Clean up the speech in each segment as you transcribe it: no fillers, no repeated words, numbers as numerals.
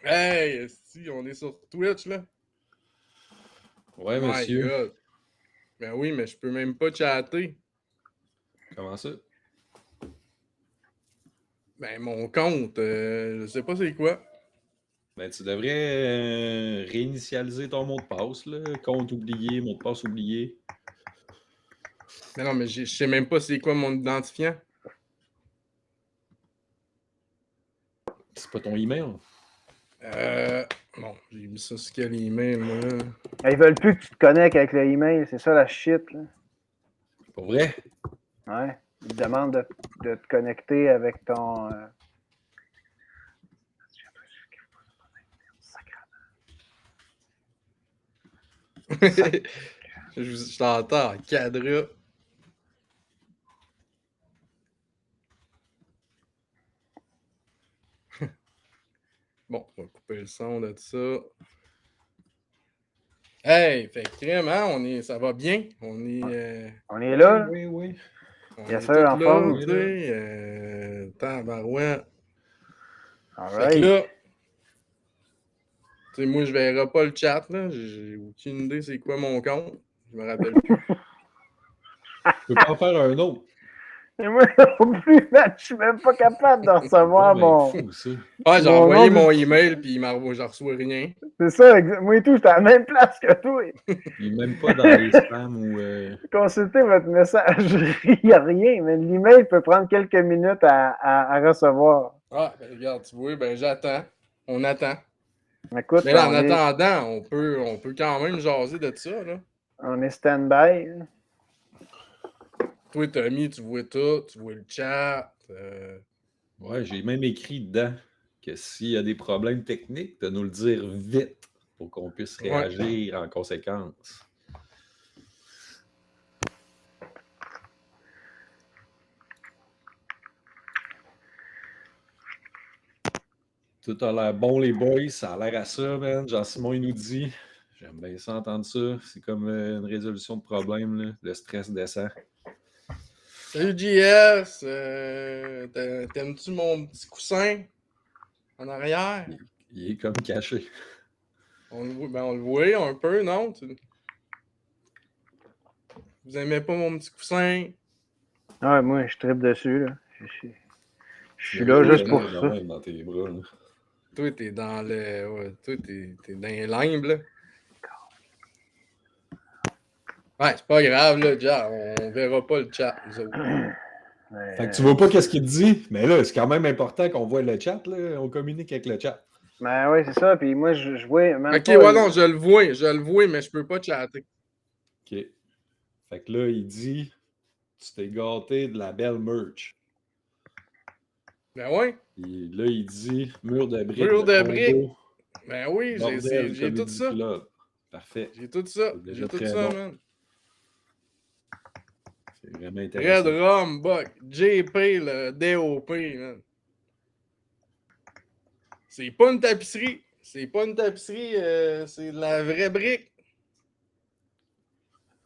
Hey, si, on est sur Twitch, là. Ouais, My monsieur. God. Ben oui, mais je peux même pas chatter. Comment ça? Ben, mon compte, je sais pas c'est quoi. Ben, tu devrais réinitialiser ton mot de passe, là. Compte oublié, mot de passe oublié. Mais non, mais je sais même pas c'est quoi mon identifiant. C'est pas ton email? Bon, j'ai mis ça sur quel email, moi, là. Ils veulent plus que tu te connectes avec le email, c'est ça la shit, là. Pour vrai? Ouais. Ils te demandent de te connecter avec ton. Je t'entends en cadre. Bon, on va couper le son de ça. Hey, fait que crème, hein, ça va bien. On est, On est là, là. Oui, oui. on Bien est sûr, tous en là, forme. Oui, tu là. sais. Tabarouette. All Fait que right. là, tu sais, moi, je verrai pas le chat, là. J'ai aucune idée c'est quoi mon compte. Je me rappelle plus. Tu peux pas en faire un autre. Et moi non plus, man, je suis même pas capable de recevoir Ben, mon, fou, ça. Ah, j'ai mon nom. envoyé mon email, puis j'en reçois rien. C'est ça, moi et tout, j'étais à la même place que toi. Il est même pas dans les spams ou... Consultez votre messagerie, il n'y a rien, mais l'email peut prendre quelques minutes à recevoir. Ah, ben regarde, tu vois, ben j'attends. On attend. Écoute, Mais là, en attendant, on peut quand même jaser de ça, là. on est stand-by. Toi, Tommy, tu vois tout, tu vois le chat. Ouais, j'ai même écrit dedans que s'il y a des problèmes techniques, de nous le dire vite pour qu'on puisse Ouais. réagir en conséquence. Tout a l'air bon, les boys. Ça a l'air à ça, man. Jean-Simon, il nous dit. J'aime bien ça, entendre ça. C'est comme une résolution de problème, là. Le stress descend. Salut JS, t'aimes-tu mon petit coussin en arrière? Il est comme caché. On le voit un peu, non? Vous aimez pas mon petit coussin? Ouais, moi, je tripe dessus, là. Je suis Devrais là le juste pour tenir de ça. même dans tes bras, là. Toi, t'es dans le. Ouais, toi, t'es dans les limbes, là. Ouais, c'est pas grave, là, déjà. On verra pas le chat, nous autres. Fait que tu vois pas qu'est-ce qu'il te dit, mais là, c'est quand même important qu'on voit le chat, là. On communique avec le chat. Ben oui, c'est ça. Puis moi, je vois même Ok, pas. ouais, non, je le vois, mais je peux pas chatter. OK. Fait que là, il dit tu t'es gâté de la belle merch. Ben ouais. Là, il dit mur de briques Mur de de briques. combo, Ben oui, bordel j'ai tout comedy ça. club. Parfait. J'ai tout ça. C'est déjà J'ai tout très ça, bon. man. C'est vraiment Red intéressant. Rum, Buck, JP, le DOP, man. C'est pas une tapisserie. C'est pas une tapisserie, c'est de la vraie brique.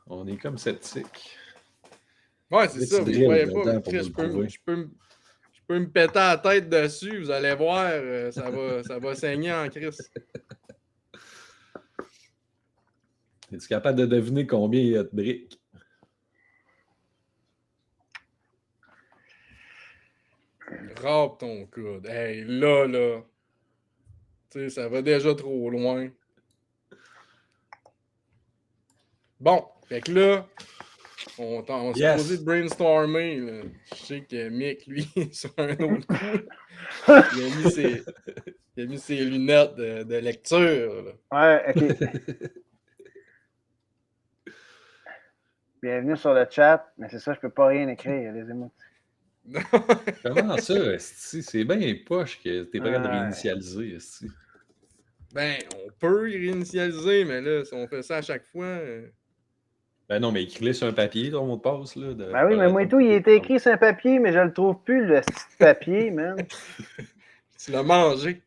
On est comme sceptique. Ouais, c'est ça, Tu vous drilles croyez pas, mais dedans pour nous Chris, le prouver. je peux me péter la tête dessus, vous allez voir, ça va saigner en Chris. Es-tu capable de deviner combien il y a de briques? Râpe ton coude. Hey, là. Tu sais, ça va déjà trop loin. Bon, fait que là, on se posait de brainstormer. Là. Je sais que Mick, lui, sur un autre coup, il a mis ses lunettes de lecture. Là. Ouais, OK. Bienvenue sur le chat. Mais c'est ça, je peux pas rien écrire, les émotions. Comment ça, esti? C'est bien poche que t'es prêt de réinitialiser, esti. Ben, on peut y réinitialiser, mais là, si on fait ça à chaque fois. Ben non, mais écris-le sur un papier, ton mot de passe, là. Ben oui, mais moi et tout, il était écrit sur un papier, mais je le trouve plus, le petit papier, man. Tu l'as mangé.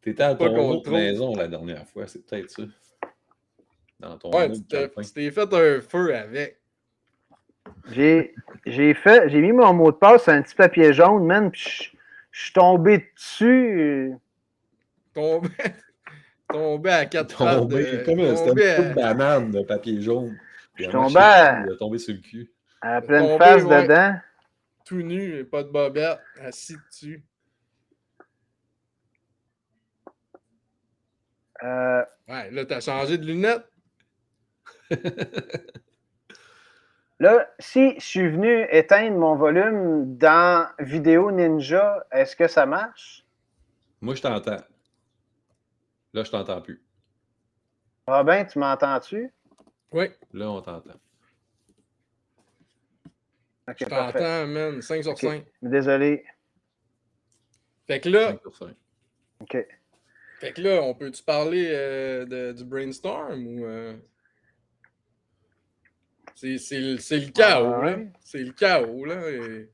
T'étais à Pas ton qu'on le autre trouve. maison la dernière fois, c'est peut-être ça. Dans ton Ouais, autre calepin. tu t'es fait un feu avec. J'ai mis mon mot de passe sur un petit papier jaune, man, puis je suis tombé dessus. Tombait à quatre pattes. Tombé, comme c'était un Tombait coup de banane de papier jaune. Je Il a tombais marché dessus, il a tombé sur le cul. à pleine tombé, face ouais. dedans. Tout nu et pas de bobette, assis dessus. Ouais, là, t'as changé de lunettes. Là, si je suis venu éteindre mon volume dans Vidéo Ninja, est-ce que ça marche? Moi, je t'entends. Là, je t'entends plus. Robin, tu m'entends-tu? Oui, Là, on t'entend. Ok, je parfait. t'entends, man. 5 sur Ok. 5. Désolé. Fait que là, 5 sur 5. OK. Fait que là, on peut-tu parler du brainstorm ou. C'est le chaos, là. Ouais. C'est le chaos, là. Et...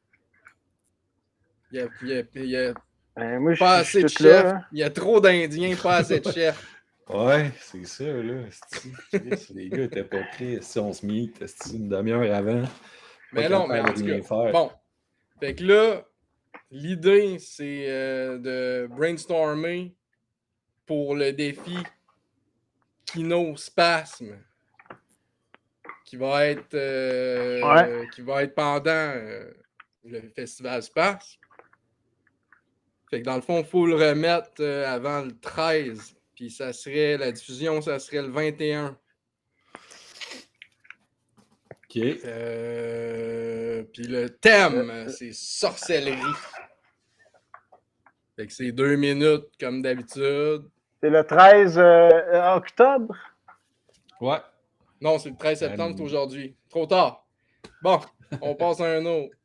Il y a Moi, pas je suis assez de tout là. chefs. Hein. Il y a trop d'Indiens, pas assez de chefs. Ouais, c'est ça, là. Les gars étaient pas prêts. Si on se meet, une demi-heure avant. Mais pas non, mais en capable tout de rien cas. faire. Bon. Fait que là, l'idée, c'est de brainstormer pour le défi Kinospasme qui va être pendant le festival Spasme. Fait que dans le fond, il faut le remettre avant le 13. Puis ça serait la diffusion, ça serait le 21. OK. Puis le thème, c'est sorcellerie. Fait que c'est 2 minutes comme d'habitude. C'est le 13 octobre? Ouais. Non, c'est le 13 septembre, c'est aujourd'hui. Trop tard. Bon, on passe à un autre.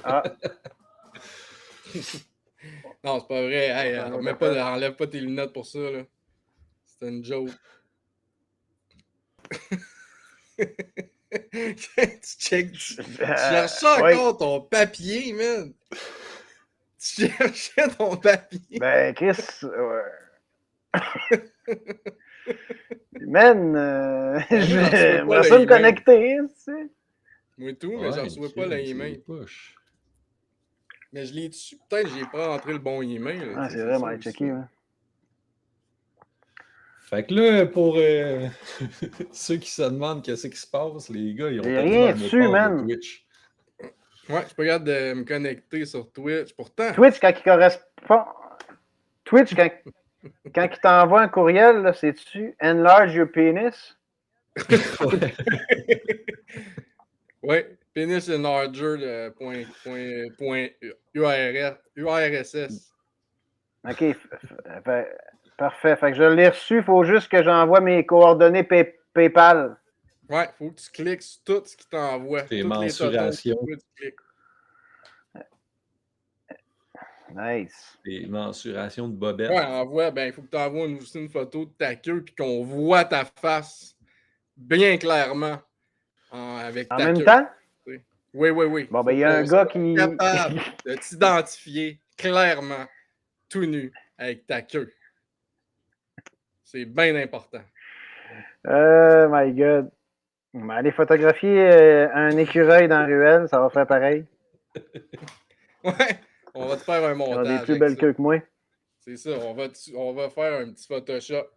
Ah. Non, c'est pas vrai. Hey, enlève pas tes lunettes pour ça. Là. C'est une joke. tu cherches encore ton papier, man. Tu cherchais ton papier. Ben, Chris. Man, j'aimerais ça me connecter. Tu sais. Moi tout, mais j'en reçois pas l'email. Mais je l'ai dessus. Peut-être que j'ai pas rentré le bon email. Ah, c'est vrai, mais checker. Hein. Fait que là, pour ceux qui se demandent qu'est-ce qui se passe, les gars, ils ont perdu rien leur mot de passe de Twitch. Ouais, je peux regarder de me connecter sur Twitch. Pourtant. Twitch, quand il correspond. Twitch, quand il t'envoie un courriel, là, c'est-tu enlarge your penis? Ouais, penis enlarger URSS. OK. Parfait. Fait que je l'ai reçu. Il faut juste que j'envoie mes coordonnées PayPal. Ouais, il faut que tu cliques sur tout ce qui t'envoie. Tes toutes mensurations. les tu cliques. Nice. Des mensurations de bobettes. Ouais, envoie, ben il faut que tu envoies aussi une photo de ta queue puis qu'on voit ta face bien clairement avec ta queue. En même temps? Oui. Bon, ben il y a un gars qui... capable de t'identifier clairement tout nu avec ta queue. C'est bien important. Oh my God. On va aller photographier un écureuil dans la ruelle, ça va faire pareil. Ouais, on va te faire un montage. Ils ont des plus belles queues que moi. C'est ça, on va faire un petit Photoshop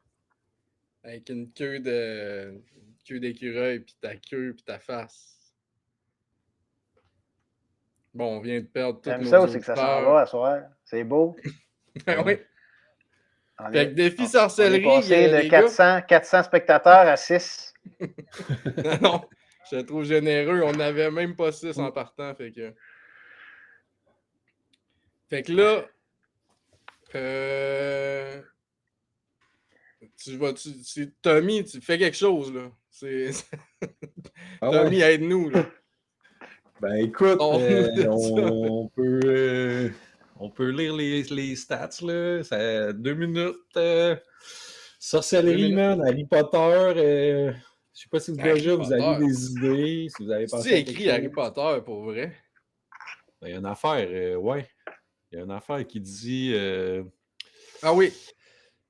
avec une queue d'écureuil, puis ta queue, puis ta face. Bon, on vient de perdre toutes nos ça, c'est que ça s'en va à soir. C'est beau. Oui. Fait que défi sorcellerie. On est passé de 400 spectateurs à 6. Non, je te trouve généreux. On n'avait même pas 6 en partant. Fait que là, Tommy, tu fais quelque chose, là. Tommy, aide-nous, là. Ben écoute, on peut lire les stats, là. Ça 2 minutes. Sorcellerie, man, Harry Potter. Je sais pas si déjà vous avez des idées, si vous avez pensé à écrit Harry Potter, pour vrai? Il y a une affaire, ouais. Il y a une affaire qui dit... Ah oui.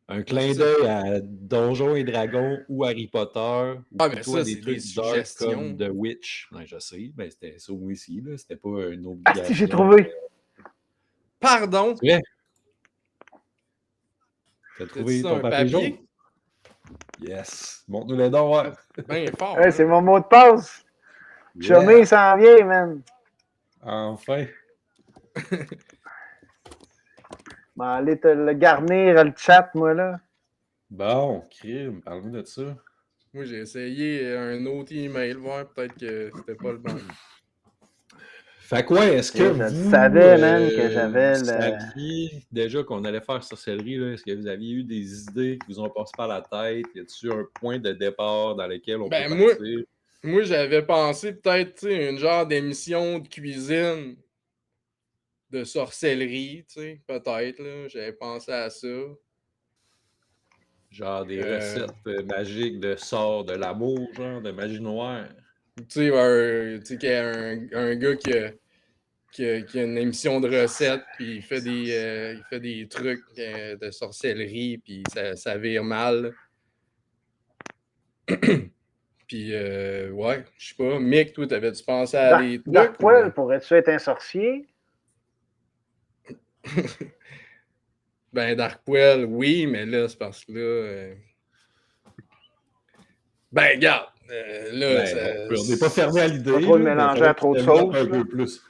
Un clin d'œil à Donjons et Dragons ou Harry Potter. Ah, mais ça, des trucs dark comme The Witch. Non, je sais. Ben, c'était ça aussi. Là. C'était pas une obligation. Ah, si, j'ai trouvé. Pardon? Ouais. T'as trouvé ça, ton un papier jaune? papier? Yes! Montre-nous les dons, ouais. Bien fort. Ouais, c'est mon mot de passe. Chumé, Yeah. il s'en vient, man. Enfin. Bon, allez te le garnir, le chat, moi, là. Bon, crime, parle-nous de ça. Moi, j'ai essayé un autre email, voir peut-être que c'était pas le bon. Fait que ouais, est-ce que Je le vous savais, man, que j'avais le... saviez déjà qu'on allait faire sorcellerie, là? Est-ce que vous aviez eu des idées qui vous ont passé par la tête? Y a-t-il un point de départ dans lequel on peut Ben, partir? moi j'avais pensé peut-être, tu sais, une genre d'émission de cuisine, de sorcellerie, tu sais, peut-être, là. J'avais pensé à ça. Genre des recettes magiques de sorts de l'amour, genre de magie noire. Tu sais, qu'il y a un gars qui a une émission de recettes, puis il fait des trucs de sorcellerie, puis ça vire mal. Puis, ouais, je sais pas. Mick, toi, t'avais-tu pensé à des trucs? Darkwell, pourrais-tu être un sorcier? Ben, Darkwell, oui, mais là, c'est parce que là. Ben, regarde. Là, Ben, on n'est pas fermé à l'idée. Pas trop le là, mais mélanger faudrait à que trop tu de développes sauce. un peu plus.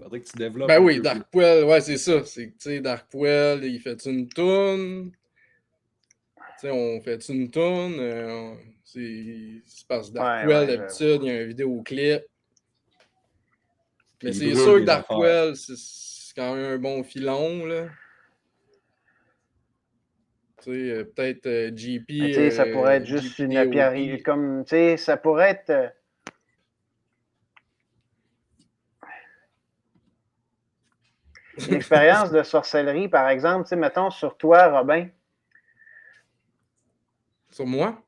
Faudrait que tu développes Ben un oui, peu plus. Darkwell, ouais, c'est ça. C'est que, tu sais, Darkwell, il fait une toune. Tu sais, on fait une toune. C'est parce que Darkwell, Ouais, d'habitude, il y a un vidéoclip. Mais Puis il c'est brûle sûr que des affaires. Darkwell, c'est quand même un bon filon, là. Tu sais, peut-être GP. tu sais, ça pourrait être juste une GPDOP. comme, tu sais, ça pourrait être... une expérience de sorcellerie, par exemple, tu sais, mettons sur toi, Robin. Sur moi?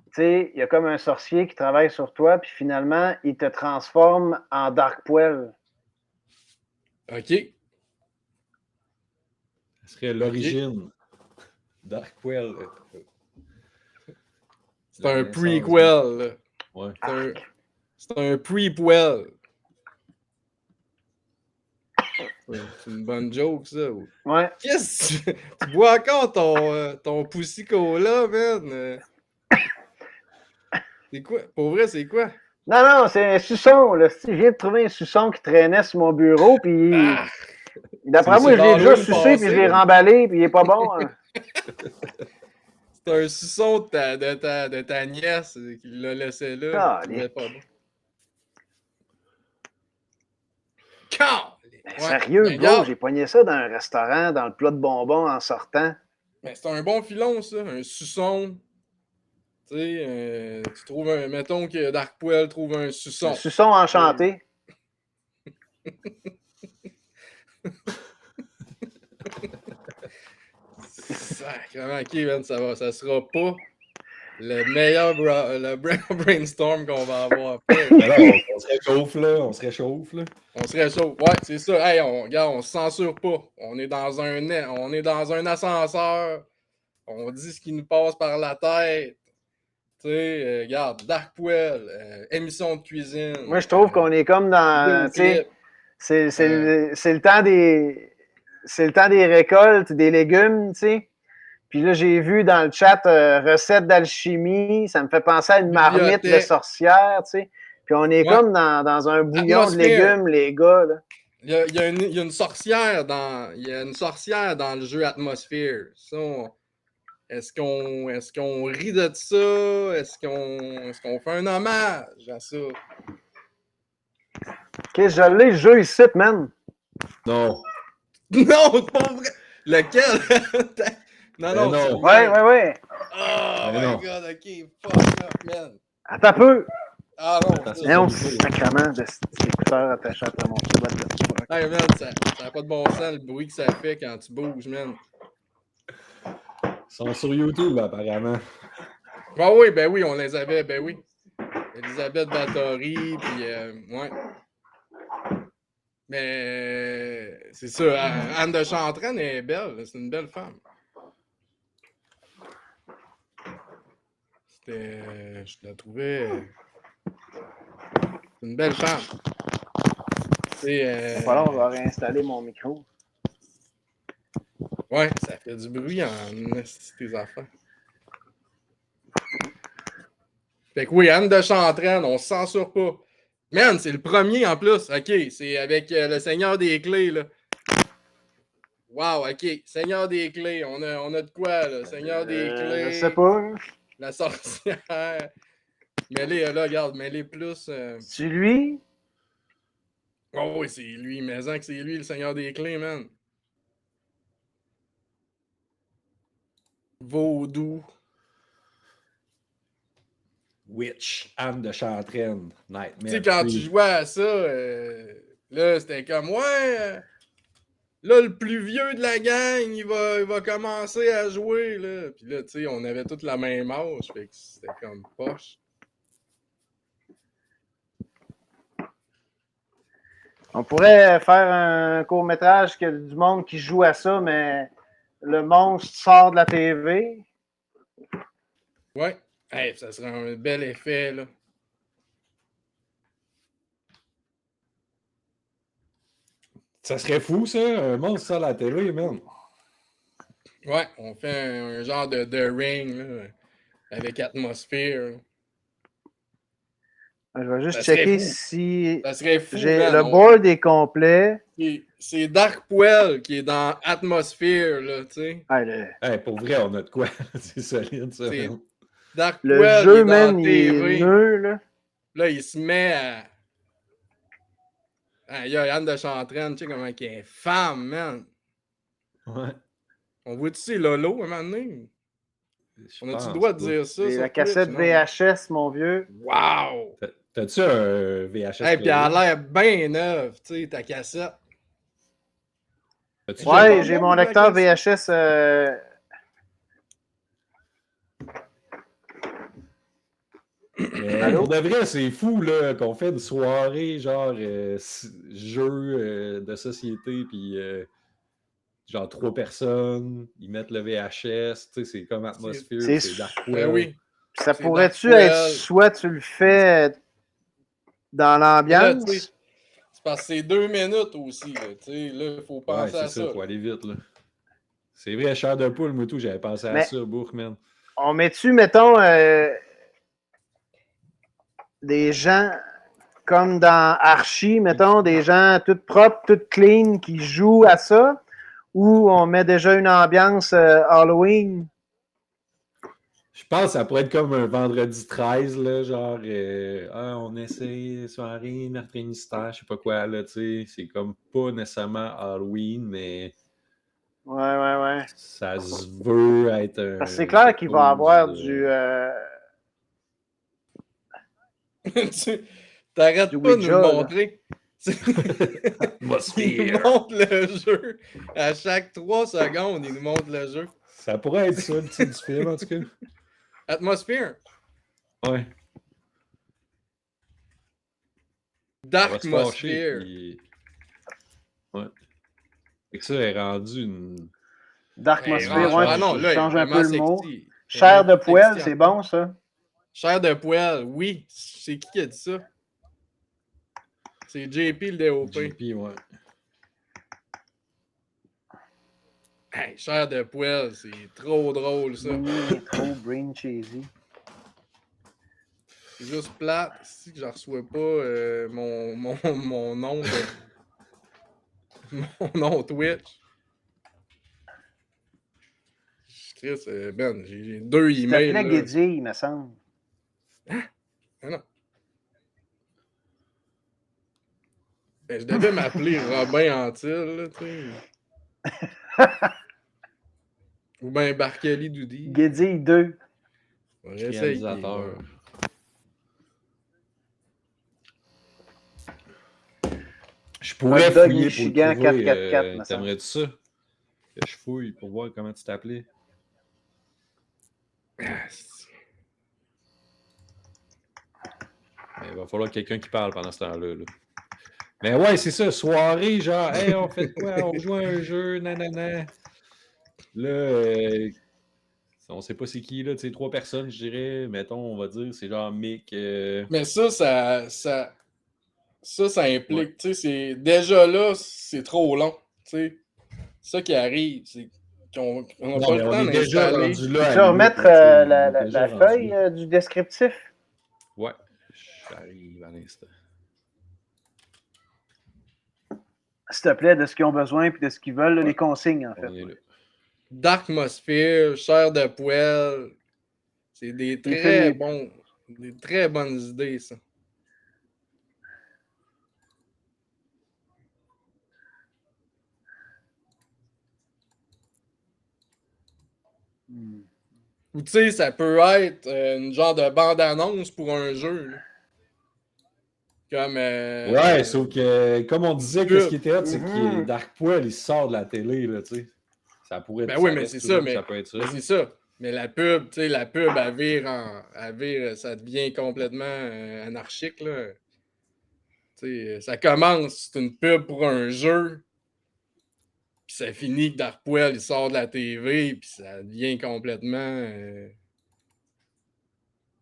Tu sais, il y a comme un sorcier qui travaille sur toi, puis finalement, il te transforme en Darkwell. OK. Ce serait l'origine. Darkwell. C'est un prequel. Là. Ouais. C'est un prequel. C'est une bonne joke, ça. Ouais. Qu'est-ce que tu bois encore ton Pussy Cola, man? C'est quoi? Pour vrai, c'est quoi? Non, c'est un suçon. Là. Je viens de trouver un suçon qui traînait sur mon bureau, puis d'après moi, je l'ai déjà sucé, puis je l'ai remballé, puis il est pas bon. Hein. C'est un suçon de ta nièce qui l'a laissé là. Il trouvait pas bon. Ben, sérieux, bro, j'ai pogné ça dans un restaurant, dans le plat de bonbons en sortant. Ben, c'est un bon filon, ça. Un suçon. Tu sais, tu trouves un. Mettons que Darkwell trouve un suçon. Un suçon enchanté. Sacrément, ok, man, ça sera pas le meilleur brainstorm qu'on va avoir fait. Alors, on se réchauffe, là. On se réchauffe, là. On se réchauffe. Ouais, c'est ça. Hey, regarde, on se censure pas. On est dans un ascenseur. On dit ce qui nous passe par la tête. Tu sais, regarde, Darkwell, émission de cuisine. Moi, je trouve qu'on est comme dans. C'est le temps des. C'est le temps des récoltes, des légumes, tu sais. Puis là, j'ai vu dans le chat recette d'alchimie. Ça me fait penser à une marmite de sorcière, tu sais. Puis on est comme dans un bouillon de légumes, les gars. Là. Il y a une sorcière dans le jeu Atmosphere. Ça, est-ce qu'on rit de ça? Est-ce qu'on fait un hommage à ça? Ok, je l'ai, le jeu ici, man. Non. Non, c'est pas vrai! Lequel? non. Ouais. Oh my god, ok, fuck up, man. Attends un peu. Ah non. Non, sacrément de cet écouteur attaché après mon sweat. Hey man, ça n'a pas de bon sens le bruit que ça fait quand tu bouges, man. Ils sont sur YouTube, apparemment. Ah oui, ben oui, on les avait, ben oui. Elisabeth Bathory, puis ouais. Mais c'est ça, Anne de Chantraine est belle, c'est une belle femme. Je la trouvais. C'est une belle femme. Il va falloir réinstaller mon micro. Ouais, ça fait du bruit en esti tes affaires. Fait que oui, Anne de Chantraine, on se censure pas. Man, c'est le premier en plus. OK, c'est avec le Seigneur des Clés, là. Wow, OK. Seigneur des Clés, on a de quoi, là? Seigneur des Clés. Je sais pas. La sorcière. Mets-les, là, regarde, mets-les plus. C'est lui? Oh oui, c'est lui, mais que c'est lui, le Seigneur des Clés, man. Vaudou. Witch, Anne de Chantraine, Tu Nightmare. sais, quand tu jouais à ça, là, c'était comme, ouais, là, le plus vieux de la gang, il va commencer à jouer, là. Puis là, tu sais, on avait tous la même âge, fait que c'était comme poche. On pourrait faire un court-métrage que du monde qui joue à ça, mais le monstre sort de la TV. Ouais. Hey, ça serait un bel effet, là. Ça serait fou, ça, un monstre sur la télé, man. Ouais, on fait un genre de ring, là, avec atmosphère. Je vais juste Ça serait checker fou. si Ça serait fou, le board est complet. C'est Darkwell qui est dans Atmosphere, là, tu sais. Ah, Pour vrai, on a de quoi. C'est solide, ça. C'est man. Darkwell, le jeu, il est dans man, il TV. est nœud, là. Là, il se met à... Ah, il y a Anne de Chantraine, tu sais comment elle est femme, man. Ouais. On voit-tu c'est Lolo, à un moment donné? On a-tu le pense droit de pas. dire ça C'est sur la Twitch? cassette Non. VHS, mon vieux. Wow! T'as-tu un VHS Hey, puis elle a player? l'air bien neuve, tu sais, ta cassette. As-tu Ouais, déjà- j'ai bon, mon la lecteur cassette? VHS. Mais Allô? pour de vrai, c'est fou là, qu'on fait une soirée genre jeu de société, puis genre 3 personnes, ils mettent le VHS, tu sais, c'est comme atmosphère, c'est- c'est Darkwell. Ben oui. Ça C'est pourrait-tu Darkwell. être soit tu le fais dans Là, tu sais, l'ambiance? c'est parce que c'est 2 minutes aussi, là, tu sais, là, il faut Ouais, penser c'est à ça, ça. faut aller vite là. C'est vrai, chair de poule, moi tout, j'avais pensé à Mais- ça, Bourkman. On met-tu, mettons, des gens comme dans Archie, mettons, des gens tout propres, tout clean qui jouent à ça? Ou on met déjà une ambiance Halloween? Je pense que ça pourrait être comme un vendredi 13, là, genre, on essaie soirée, meurtrier mystère, je sais pas quoi, là, tu sais. C'est comme pas nécessairement Halloween, mais Ouais. ça se veut être un. Parce que c'est clair qu'il va y avoir du T'arrêtes du pas de nous le Ouija, là. montrer. Il Atmosphère. nous montre le jeu. À chaque 3 secondes, il nous montre le jeu. Ça pourrait être ça, le titre du film, en tout cas. Atmosphère. Ouais. Ça va se fâcher, Darkmosphere. puis... Ouais. Et que ça est rendu une... Darkmosphere, ouais, Ah non, tu là, changes il est un peu le vraiment mot. sexy. Chair de Il est poêle, sexy, c'est hein. bon, ça. Chair de poêle, oui. C'est qui a dit ça? C'est JP le DOP. JP, ouais. Hey, chair de poêle, c'est trop drôle, ça. Il est trop brain cheesy. C'est juste plate. Si que je reçois pas mon nom de... mon nom Twitch. Chris, Ben, j'ai 2 Il emails. t'appelait Là. Guédier, il me semble. Ah non. Ben, je devais m'appeler Robin Antil, là, tu sais. Ou bien Barcali Doudi. Guédier 2. On va essayer. Réalisateur. Je pourrais Hot Dog fouiller Michigan pour le trouver. 444, me semble. T'aimerais-tu ça? Que je fouille pour voir comment tu t'appelais? Ah, Il va falloir quelqu'un qui parle pendant ce temps-là. Là. Mais ouais, c'est ça, soirée, genre, hey, on fait quoi? On joue à un jeu, nanana. Là, on sait pas c'est qui, là, tu sais, 3 personnes, je dirais, mettons, on va dire, c'est genre Mick. Mais ça implique, tu sais, c'est déjà là, c'est trop long, tu sais. Ça qui arrive, c'est qu'on n'a Non, pas mais le on temps est déjà d'installer. rendu là. Tu à vas la limite, remettre là, tu sais, on est déjà la rendu feuille là. du descriptif? Ouais, j'arrive à l'instant. S'il te plaît, de ce qu'ils ont besoin et de ce qu'ils veulent, là, Ouais. les consignes, en fait. On est là. Darkmosphere, chair de poêle. C'est des très bonnes idées, ça. Ou tu sais, ça peut être une genre de bande-annonce pour un jeu. Là. Comme. Ouais, sauf que, comme on disait, pub. qu'est-ce qui était hot, c'est que Dark Poil, il sort de la télé, là, tu sais. Ça pourrait être Ben oui, ça mais reste c'est tout ça, là, ça peut être ça. mais c'est ça. Mais la pub, tu sais, elle vire, ça devient complètement anarchique, là. Tu sais, ça commence, c'est une pub pour un jeu, puis ça finit que Darkpoil, il sort de la TV, puis ça devient complètement...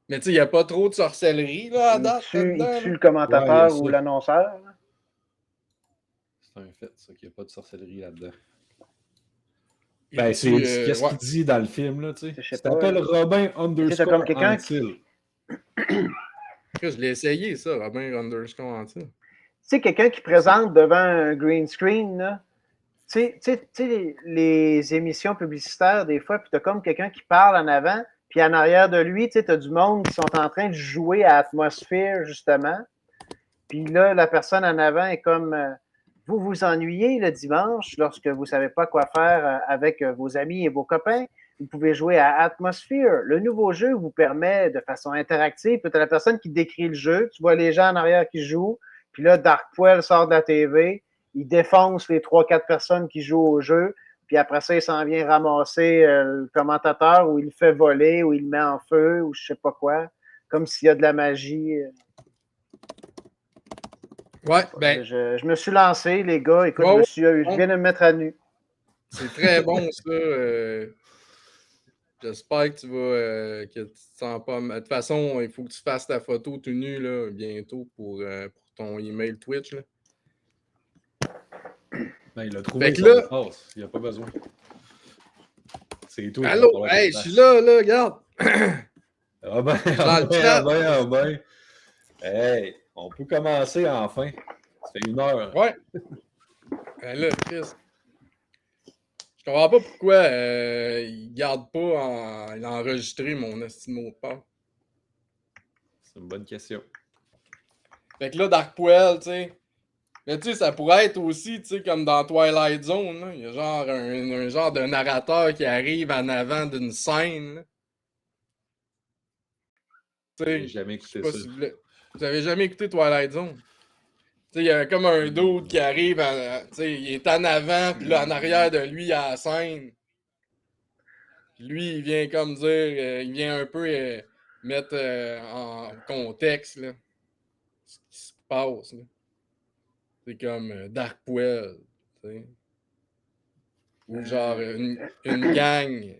Mais tu sais, il n'y a pas trop de sorcellerie, là, à date, Il là-dedans. tue le Ouais, il y a commentateur ça. ou l'annonceur. Là. C'est un fait, ça, qu'il n'y a pas de sorcellerie là-dedans. Il Ben, tue, qu'est-ce qu'il dit dans le film, là, tu sais. Je sais Il pas. s'appelle Robin C'est comme underscore quelqu'un Antil. Je l'ai essayé, ça, Robin underscore Antil. Tu sais, quelqu'un qui présente devant un green screen, là. Tu sais, les émissions publicitaires, des fois, puis t'as comme quelqu'un qui parle en avant, puis en arrière de lui, tu sais, t'as du monde qui sont en train de jouer à Atmosphere, justement. Puis là, la personne en avant est comme vous vous ennuyez le dimanche lorsque vous ne savez pas quoi faire avec vos amis et vos copains. Vous pouvez jouer à Atmosphere. Le nouveau jeu vous permet de façon interactive. Puis tu as la personne qui décrit le jeu. Tu vois les gens en arrière qui jouent. Puis là, Darkpoil sort de la TV. Il défonce les 3-4 personnes qui jouent au jeu. Puis après ça, il s'en vient ramasser le commentateur ou il le fait voler ou il le met en feu ou je sais pas quoi. Comme s'il y a de la magie. Ouais, ben. Je me suis lancé, les gars. Écoute, je viens de me mettre à nu. C'est très bon, ça. J'espère que que tu te sens pas. De toute façon, il faut que tu fasses ta photo tout nu là, bientôt pour ton email Twitch. Là. Ben, il a trouvé fait que son là, passe. Il n'y a pas besoin. C'est tout. Allô, hey, je suis là, regarde. Ah ben. Hey, on peut commencer enfin. Ça fait 1 heure. Ouais. Ben là, Chris. Je comprends pas pourquoi il garde pas il a enregistré mon estime mot de passe. C'est une bonne question. Fait que là, Darkpoil, tu sais. Mais tu sais, ça pourrait être aussi, tu sais, comme dans Twilight Zone, là. Il y a genre un genre de narrateur qui arrive en avant d'une scène. Là. J'ai jamais écouté ça. Si vous avez jamais écouté Twilight Zone? Tu sais, il y a comme un dude qui arrive, tu sais, il est en avant, puis là, en arrière de lui, il y a la scène. Puis lui, il vient comme dire, il vient un peu mettre en contexte, là, ce qui se passe, là. C'est comme Darkpoil, tu sais. Ou genre une gang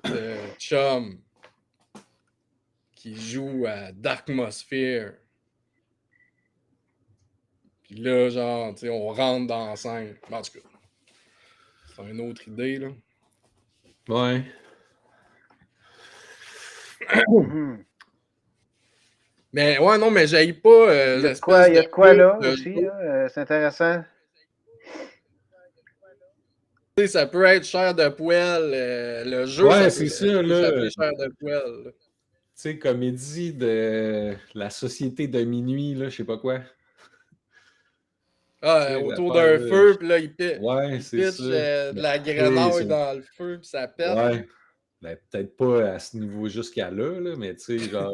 de chums qui jouent à Darkmosphere. Puis là, genre, tu sais, on rentre dans la scène. En tout cas, c'est une autre idée, là. Ouais. Mais ouais, non, mais j'aille pas il y a de quoi là aussi, là, c'est intéressant. Ça peut être chair de poêle, le jeu, ouais, ça peut là. s'appeler chair de poêle. Tu sais, comédie de la société de minuit, là, je sais pas quoi. Ah, autour d'un feu, puis là, il pitch ça. de la grenouille dans le feu, puis ça pète. Ouais. Ben, peut-être pas à ce niveau jusqu'à là, mais tu sais, genre.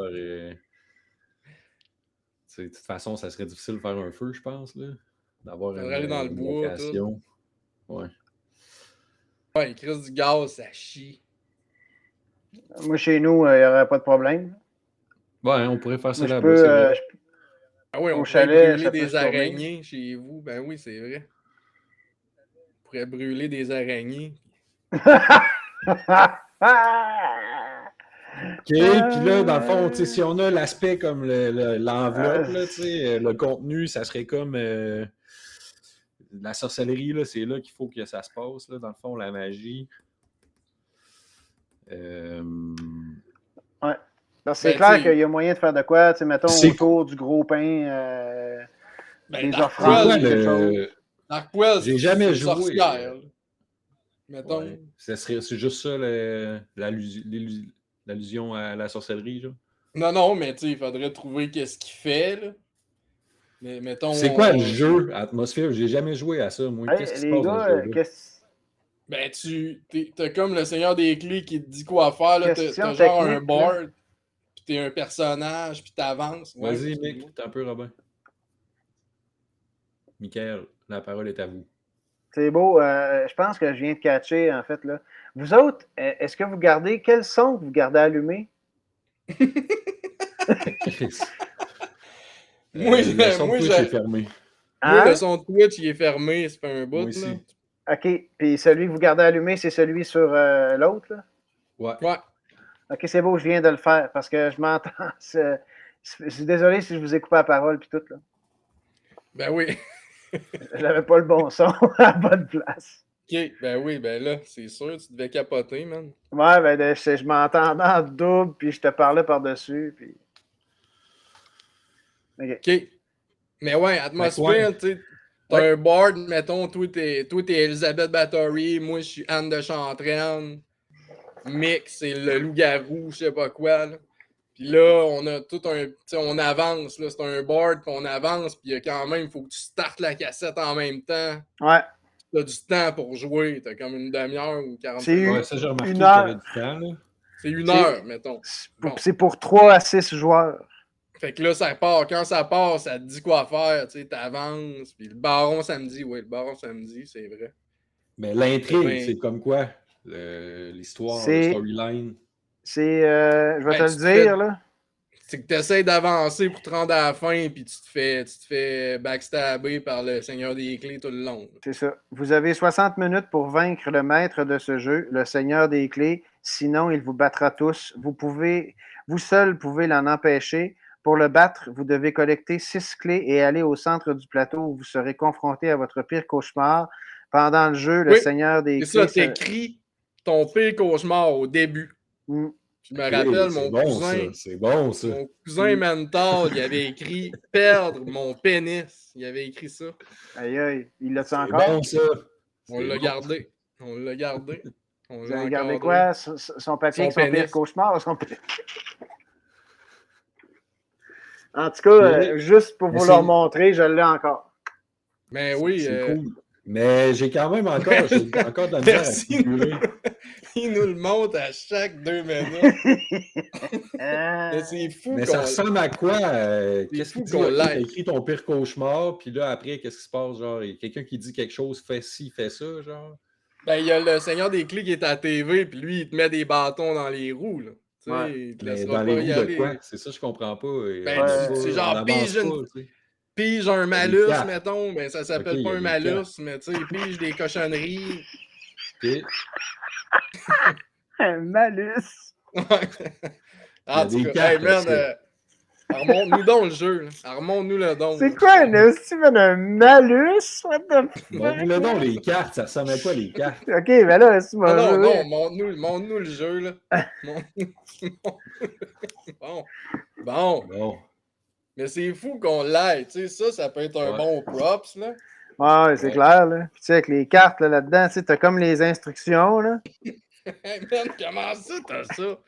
De toute façon, ça serait difficile de faire un feu, je pense, là. D'avoir aller dans le bois, location. Tout. Ouais, il crisse du gaz, ça chie. Moi, chez nous, il n'y aurait pas de problème. Ouais, on pourrait faire ça là-bas. Ah oui, on pourrait chalet, brûler des araignées chez vous. Ben oui, c'est vrai. On pourrait brûler des araignées. OK, puis là, dans le fond, si on a l'aspect comme l'enveloppe, le contenu, ça serait comme la sorcellerie, là, c'est là qu'il faut que ça se passe, là, dans le fond, la magie. Ouais. C'est clair qu'il y a moyen de faire de quoi, mettons, autour du gros pain, des offrandes, quelque chose. Darkquell, j'ai jamais joué. Sorcière. Mettons. Ouais. C'est juste ça l'allusion à la sorcellerie, genre. Non, mais il faudrait trouver qu'est-ce qu'il fait, là. Mais mettons. C'est quoi le jeu Atmosphere? J'ai jamais joué à ça, moi. Qu'est-ce qui se passe dans ce jeu-là? Ben, t'as comme le Seigneur des Clés qui te dit quoi faire, là. T'as genre un board, puis t'es un personnage, puis t'avances. Vas-y, Mick, t'es un peu Robin. Michael, la parole est à vous. C'est beau. Je pense que je viens de catcher, en fait, là. Vous autres, est-ce que vous gardez... Quel son vous gardez allumé? Le son de Twitch est fermé. Moi, le son de Twitch, il est fermé. Ça fait un bout, là. OK. Puis celui que vous gardez allumé, c'est celui sur l'autre, là? Ouais. OK, c'est beau, je viens de le faire parce que je m'entends. Je suis désolé si je vous ai coupé la parole puis tout, là. Ben oui. J'avais pas le bon son à la bonne place. OK, ben oui, ben là, c'est sûr, tu devais capoter, man. Ouais, ben je m'entendais en double, puis je te parlais par-dessus, puis... OK. Mais ouais, Atmosphere, tu sais, t'as un board, mettons, toi, t'es Elizabeth Bathory, moi, je suis Anne de Chantraine, Mick, c'est le loup-garou, je sais pas quoi, là. Puis là, on a tout un... Tu sais, on avance, là, c'est un board, puis on avance, puis quand même, il faut que tu startes la cassette en même temps. Ouais. T'as du temps pour jouer, t'as comme une demi-heure ou 40 minutes. Ouais, ça, j'ai remarqué qu'il y avait du temps, là. C'est une heure, mettons. C'est pour 3 à 6 joueurs. Fait que là, ça part. Quand ça part, ça te dit quoi faire. Tu sais, t'avances. Puis le baron samedi, c'est vrai. Mais l'intrigue, c'est comme quoi? L'histoire, le storyline. Je vais te le dire, là. C'est que tu essaies d'avancer pour te rendre à la fin, puis tu te fais backstabber par le Seigneur des Clés tout le long. C'est ça. Vous avez 60 minutes pour vaincre le maître de ce jeu, le Seigneur des Clés. Sinon, il vous battra tous. Vous seul pouvez l'en empêcher. Pour le battre, vous devez collecter 6 clés et aller au centre du plateau où vous serez confronté à votre pire cauchemar. Pendant le jeu, le Seigneur des Clés... C'est ça, t'écris ton pire cauchemar au début. Je me rappelle, mon cousin... C'est bon, ça. Mon cousin mental, il avait écrit « Perdre mon pénis ». Il avait écrit ça. Aïe, aïe. Il l'a-tu encore? C'est bon, ça. On l'a gardé. Vous avez gardé quoi? Son papier, son pire cauchemar? En tout cas, juste pour vous le montrer, je l'ai encore. Mais oui. C'est cool. Mais j'ai quand même encore de la misère à figurer. Il nous le montre à chaque 2 minutes. Mais c'est fou. Mais ça ressemble à quoi? Qu'est-ce qu'il dit? T'as écrit ton pire cauchemar, puis là, après, qu'est-ce qui se passe? Genre, il y a quelqu'un qui dit quelque chose, fait ci, fait ça, genre? Ben, il y a le Seigneur des Clés qui est à la TV, puis lui, il te met des bâtons dans les roues, là. Ouais. Mais dans les roues de quoi? C'est ça, je comprends pas. Ben, c'est genre pige un malus, mettons. Ben, ça s'appelle pas un malus, mais tu sais, pige des cochonneries. Un malus. En tout cas, hey man, remonte-nous donc le jeu. Remonte-nous le don. C'est quoi un malus? What the fuck? Montre-nous donc les cartes, ça ressemble à quoi les cartes? Ok, ben là, c'est moi. Non, montre-nous le jeu, là. Bon. Mais c'est fou qu'on l'aille, tu sais, ça peut être un bon props, là. Ouais, c'est clair, là. Puis tu sais, avec les cartes là-dedans, tu sais, t'as comme les instructions, là. Hey man, comment ça, t'as ça?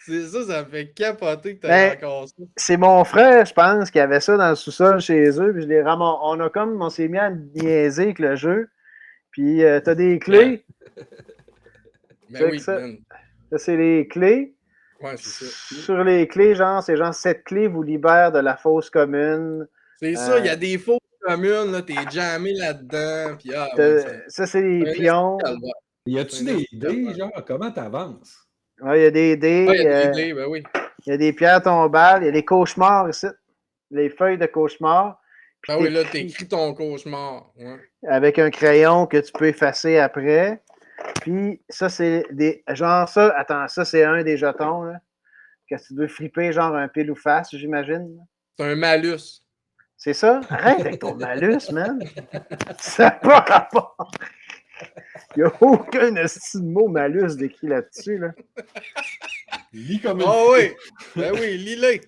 C'est ça me fait capoter que t'as encore ça. C'est mon frère, je pense, qui avait ça dans le sous-sol chez eux, puis je les ramasse. On s'est mis à niaiser avec le jeu. Puis t'as des clés. Ben oui, ça, c'est les clés. Ouais, c'est ça. Sur les clés, cette clé vous libère de la fosse commune. C'est ça, il y a des fosses communes, là, t'es jammé là-dedans. Puis, ça, c'est les pions. Y a-tu des dés, genre, comment t'avances? Ouais, il y a des dés. Il y a des dés, ben oui. Il y a des pierres tombales, il y a des cauchemars ici. Les feuilles de cauchemar. Ben oui, là, t'écris ton cauchemar. Ouais. Avec un crayon que tu peux effacer après. Puis ça, c'est des. Genre ça, attends, ça, c'est un des jetons, là. Que tu veux flipper, genre un pile ou face, j'imagine. C'est un malus. C'est ça? Arrête avec ton malus, man! Ça n'a pas rapport! Il n'y a aucun esti de mot malus décrit là-dessus. Là. Lis comme Ah oui! Ben oui, lis-le!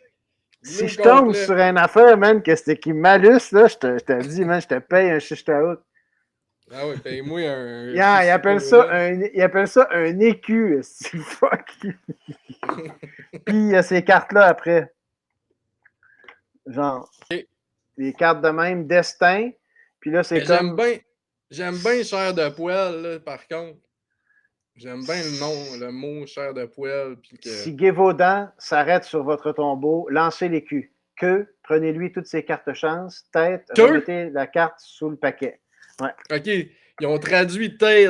Si je tombe sur une affaire, man, que c'était qui malus, là, je te dis, man, je te paye un shish out. Ah oui, paye-moi un. Il appelle ça un écu, c'est fuck. Puis il y a ces cartes-là après. Genre, les cartes de même, destin. Puis là, c'est comme. J'aime bien chair de poêle, là, par contre. J'aime bien le mot chair de poêle. Puis que... Si Gévaudan s'arrête sur votre tombeau, lancez l'écu. Que, prenez-lui toutes ses cartes chance. Tête, remettez la carte sous le paquet. Ouais. OK, ils ont traduit tail,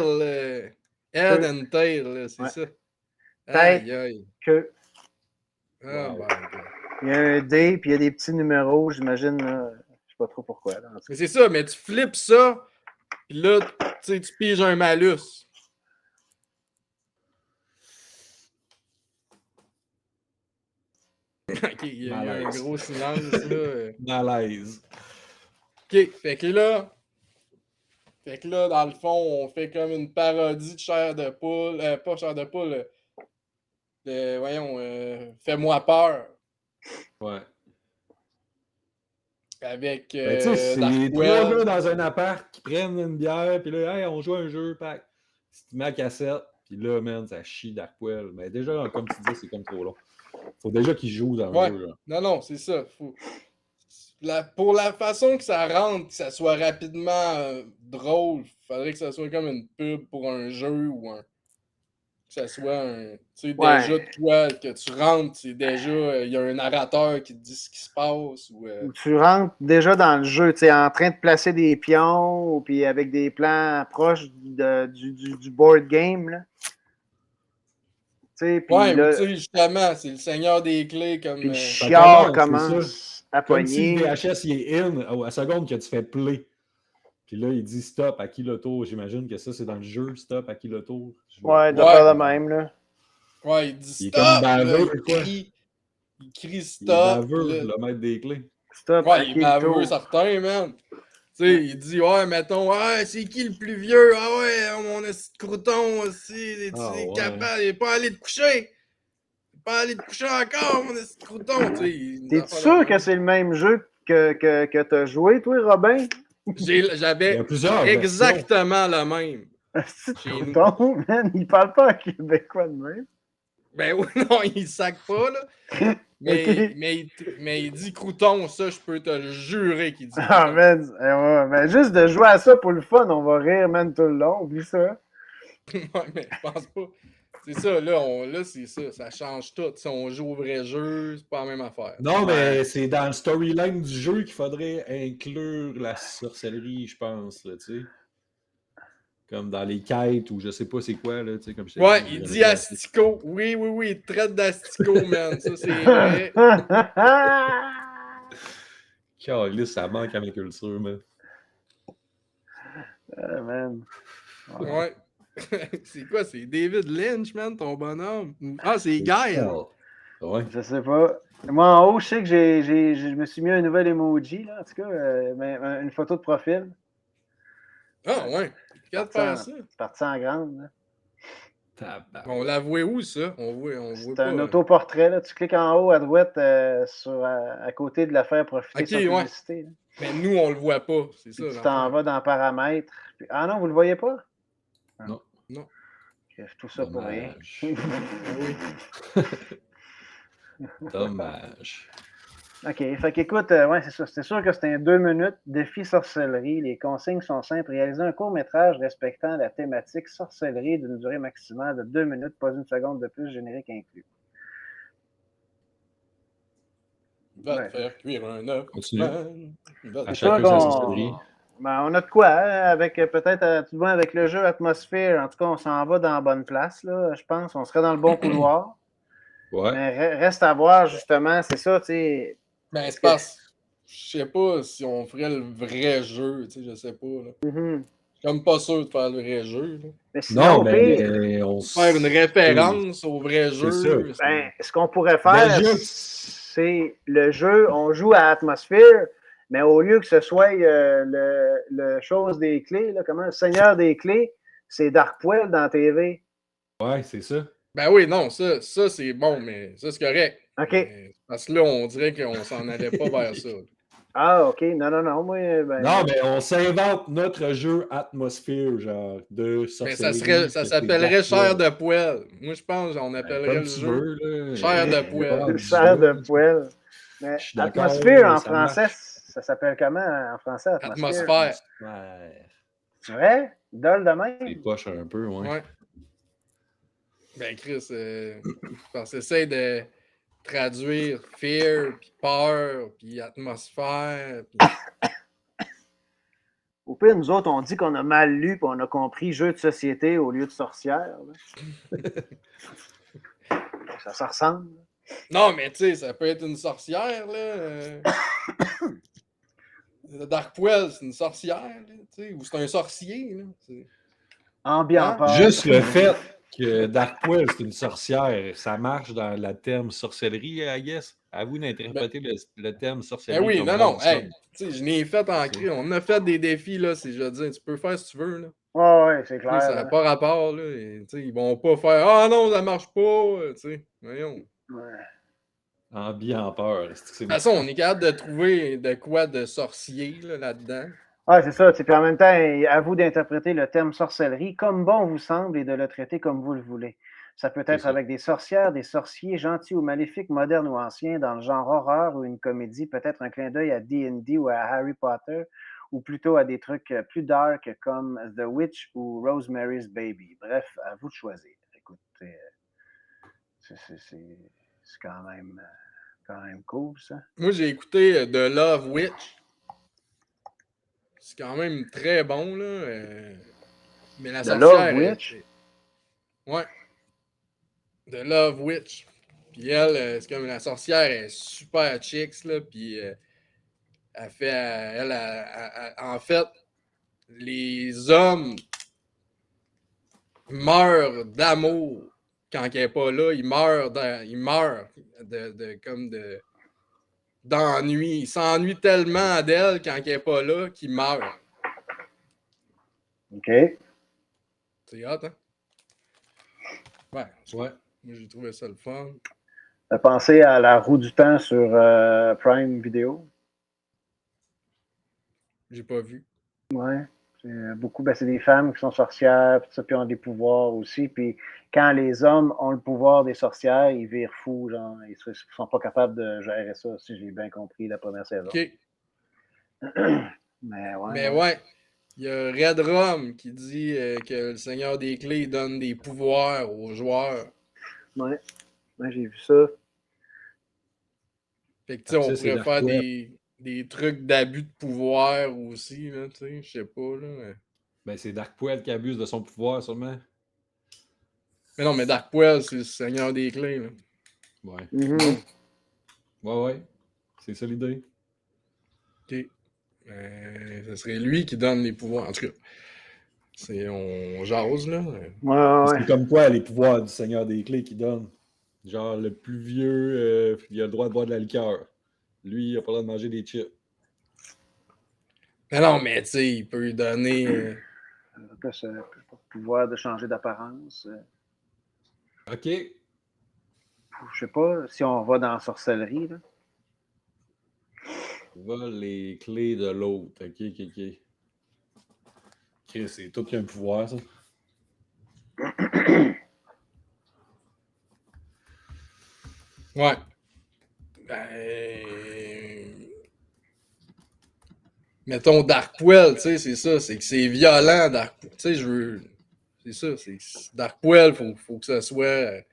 head and tail, c'est ça. Tête, aïe, aïe. Que. Ah, ben, il y a un D, puis il y a des petits numéros, j'imagine. Je sais pas trop pourquoi. Là, mais c'est ça, mais tu flippes ça, puis là, tu piges un malus. OK, il y a eu un gros silence, là. Malaise. OK, fait que là, dans le fond, on fait comme une parodie de chair de poule. Pas chair de poule. Voyons, Fais-moi peur. Ouais. Avec. Ben, tu sais, c'est trois gars dans un appart qui prennent une bière, puis là, hey, on joue à un jeu, pack. Tu mets la cassette, puis là, man, ça chie Darkwell. Mais déjà, comme tu dis, c'est comme trop long. Faut déjà qu'ils jouent dans le jeu. Là. Non, c'est ça. Pour la façon que ça rentre, que ça soit rapidement drôle, il faudrait que ça soit comme une pub pour un jeu ou que ça soit un. Tu sais, déjà, toi, que tu rentres, c'est déjà. Il y a un narrateur qui te dit ce qui se passe. Ou tu rentres déjà dans le jeu, tu es en train de placer des pions, ou puis avec des plans proches du board game. Là. Ouais, mais tu sais, justement, c'est le seigneur des clés comme. Puis le chiard commence à comme pogner. Si le VHS il est in, à la seconde que tu fais play. Puis là, il dit stop, à qui le tour? J'imagine que ça, c'est dans le jeu, stop, à qui le tour? Ouais, de faire de même, là. Ouais, il dit stop! Il est comme baveux, il crie stop. Il est baveux, le maître des clés. Stop, ouais, il est baveux, certain, man. Tu sais, il dit, ouais, mettons, ouais, c'est qui le plus vieux? Ah ouais, mon esti de crouton aussi, est capable, il est pas allé te coucher. Il est pas allé te coucher encore, mon esti de crouton. T'es sûr que c'est le même jeu que t'as joué, toi, Robin? J'avais exactement le même. C'est crouton, man, il parle pas en québécois de même. Ben oui, non, il sac pas, là. Mais il dit crouton, ça, je peux te le jurer qu'il dit crouton. Ah, man, juste de jouer à ça pour le fun, on va rire, man, tout le long, oublie ça. Ouais, mais je pense pas. C'est ça, là, c'est ça, ça change tout. Si on joue au vrai jeu, c'est pas la même affaire. Non, mais c'est dans le storyline du jeu qu'il faudrait inclure la sorcellerie, je pense, là, tu sais. Comme dans les quêtes ou je sais pas c'est quoi, là, tu sais, comme je ouais, il dit asticot. Oui, il traite d'asticot, man. Ça, c'est vrai. Calisse, ça manque à ma culture, man. Man. Ouais. C'est quoi? C'est David Lynch, man, ton bonhomme? Ah, c'est Guy. Ouais. Je sais pas. Moi, en haut, je sais que je me suis mis un nouvel emoji, là, en tout cas, une photo de profil. Ah, ouais. Regarde faire ça. C'est parti en grande, là. On l'a voué où, ça? On voit c'est pas. Un autoportrait, là. Tu cliques en haut à droite à côté de l'affaire profiter sur publicité. Ouais. Mais nous, on le voit pas. C'est ça. Tu t'en vas dans paramètres. Puis... Ah non, vous le voyez pas? Non. Tout ça pour rien. Oui. Dommage. OK. Fait qu'écoute, ouais, c'est ça. C'était sûr que c'était un 2 minutes. Défi sorcellerie. Les consignes sont simples. Réaliser un court-métrage respectant la thématique sorcellerie d'une durée maximale de 2 minutes, pas une seconde de plus, générique inclus. Va te faire cuire un œuf. Continue. À chacun sa sorcellerie. Ben, on a de quoi, hein, avec peut-être, tout le monde, avec le jeu Atmosphere. En tout cas, on s'en va dans la bonne place, là, je pense. On serait dans le bon couloir. Ouais. Mais reste à voir, justement, c'est ça, tu sais. Ben, c'est parce que je sais pas si on ferait le vrai jeu, tu sais, je sais pas. Là. Mm-hmm. Je suis comme pas sûr de faire le vrai jeu. Là. Mais sinon, on faire une référence au vrai jeu. Ben, ce qu'on pourrait faire, c'est le jeu, on joue à Atmosphere, mais au lieu que ce soit le chose des clés, là, comment, le seigneur des clés, c'est Darkpoil dans la TV. Ouais, c'est ça. Ben oui, non, ça c'est bon, mais ça, c'est correct. OK. Mais, parce que là, on dirait qu'on s'en allait pas vers ça. Ah, OK. Non. Moi, ben, Non, mais on s'invente notre jeu atmosphère, genre, de Mais sorcellerie. ça s'appellerait chair de poêle. Moi, je pense qu'on appellerait comme le tu jeu veux, là. chair de On est pas poêle. rendu chair de là. poêle. Mais Je suis d'accord, atmosphère mais en ça français, marche. ça s'appelle comment en français, atmosphère? Atmosphère. Ouais. C'est vrai? Dol de C'est même? poche un peu, ouais. Ouais. Ben, Chris, parce que essaye de traduire fear, puis peur, puis atmosphère. Puis... Au pire, nous autres, on dit qu'on a mal lu puis on a compris jeu de société au lieu de sorcière. Ça se ressemble. Non, mais tu sais, ça peut être une sorcière, là. Darkpoil, c'est une sorcière, là, tu sais, ou c'est un sorcier, là. Ambiant Hein? peur. Juste le fait que Darkpoil, c'est une sorcière, ça marche dans le terme sorcellerie, I guess. À vous d'interpréter le terme sorcellerie Ben oui, comme non, bon hey, semble. tu sais, je n'ai fait en cri. On a fait des défis, là, je veux dire, tu peux faire si tu veux, là. Oh, ouais, c'est Tu sais, clair. ça n'a pas rapport, là. Et, tu sais, ils vont pas faire « Ah non, ça marche pas! » Tu sais, voyons. Ouais. Ambiant peur. De toute façon, on est capable de trouver de quoi de sorcier, là-dedans. Ouais, c'est ça. Puis en même temps, à vous d'interpréter le terme sorcellerie comme bon vous semble et de le traiter comme vous le voulez. Ça peut être ça. avec des sorcières, des sorciers, gentils ou maléfiques, modernes ou anciens, dans le genre horreur ou une comédie, peut-être un clin d'œil à D&D ou à Harry Potter, ou plutôt à des trucs plus dark comme The Witch ou Rosemary's Baby. Bref, à vous de choisir. Écoutez, c'est quand même cool, ça. Moi, j'ai écouté The Love Witch. C'est quand même très bon, là. Mais la The sorcière... Love Witch? Ouais. The Love Witch. Puis elle, c'est comme la sorcière est super chicks, là. Puis elle fait... en fait, les hommes meurent d'amour quand elle n'est pas là. Ils meurent comme d'ennui. Ils s'ennuient tellement d'elle quand elle n'est pas là qu'ils meurent. OK. C'est hot, hein? Ouais. Ouais. Moi, j'ai trouvé ça le fun. T'as pensé à La Roue du Temps sur Prime Video? J'ai pas vu. Ouais. C'est beaucoup, c'est des femmes qui sont sorcières, puis ça, puis ont des pouvoirs aussi. Puis quand les hommes ont le pouvoir des sorcières, ils virent fous, genre, ils sont pas capables de gérer ça, si j'ai bien compris la première saison. OK. Mais ouais. Mais ouais. Il y a Red Rum qui dit que le Seigneur des Clés donne des pouvoirs aux joueurs. Ouais, j'ai vu ça. Fait que, tu sais, on Ça, c'est pourrait faire Darkpoil. des trucs d'abus de pouvoir aussi, là, tu sais, je sais pas, là. Ben, c'est Darkpoil qui abuse de son pouvoir, sûrement. Mais non, mais Darkpoil, c'est le Seigneur des Clés, là. Ouais. Mm-hmm. Ouais. C'est ça l'idée. OK. Ce serait lui qui donne les pouvoirs. En tout cas, on jase, là. Ouais. C'est comme quoi les pouvoirs du Seigneur des Clés qui donne. Genre, le plus vieux, il a le droit de boire de la liqueur. Lui, il a pas le droit de manger des chips. Mais non, mais tu sais, il peut lui donner... Plus le pouvoir de changer d'apparence. OK. Je sais pas si on va dans la sorcellerie, là. Vole les clés de l'autre. OK. Chris, c'est tout qu'un pouvoir, ça. Ouais. Mettons Darkpoil, tu sais, c'est ça, c'est que c'est violent, Darkpoil. Tu sais, c'est ça, c'est Darkpoil, faut que ça soit...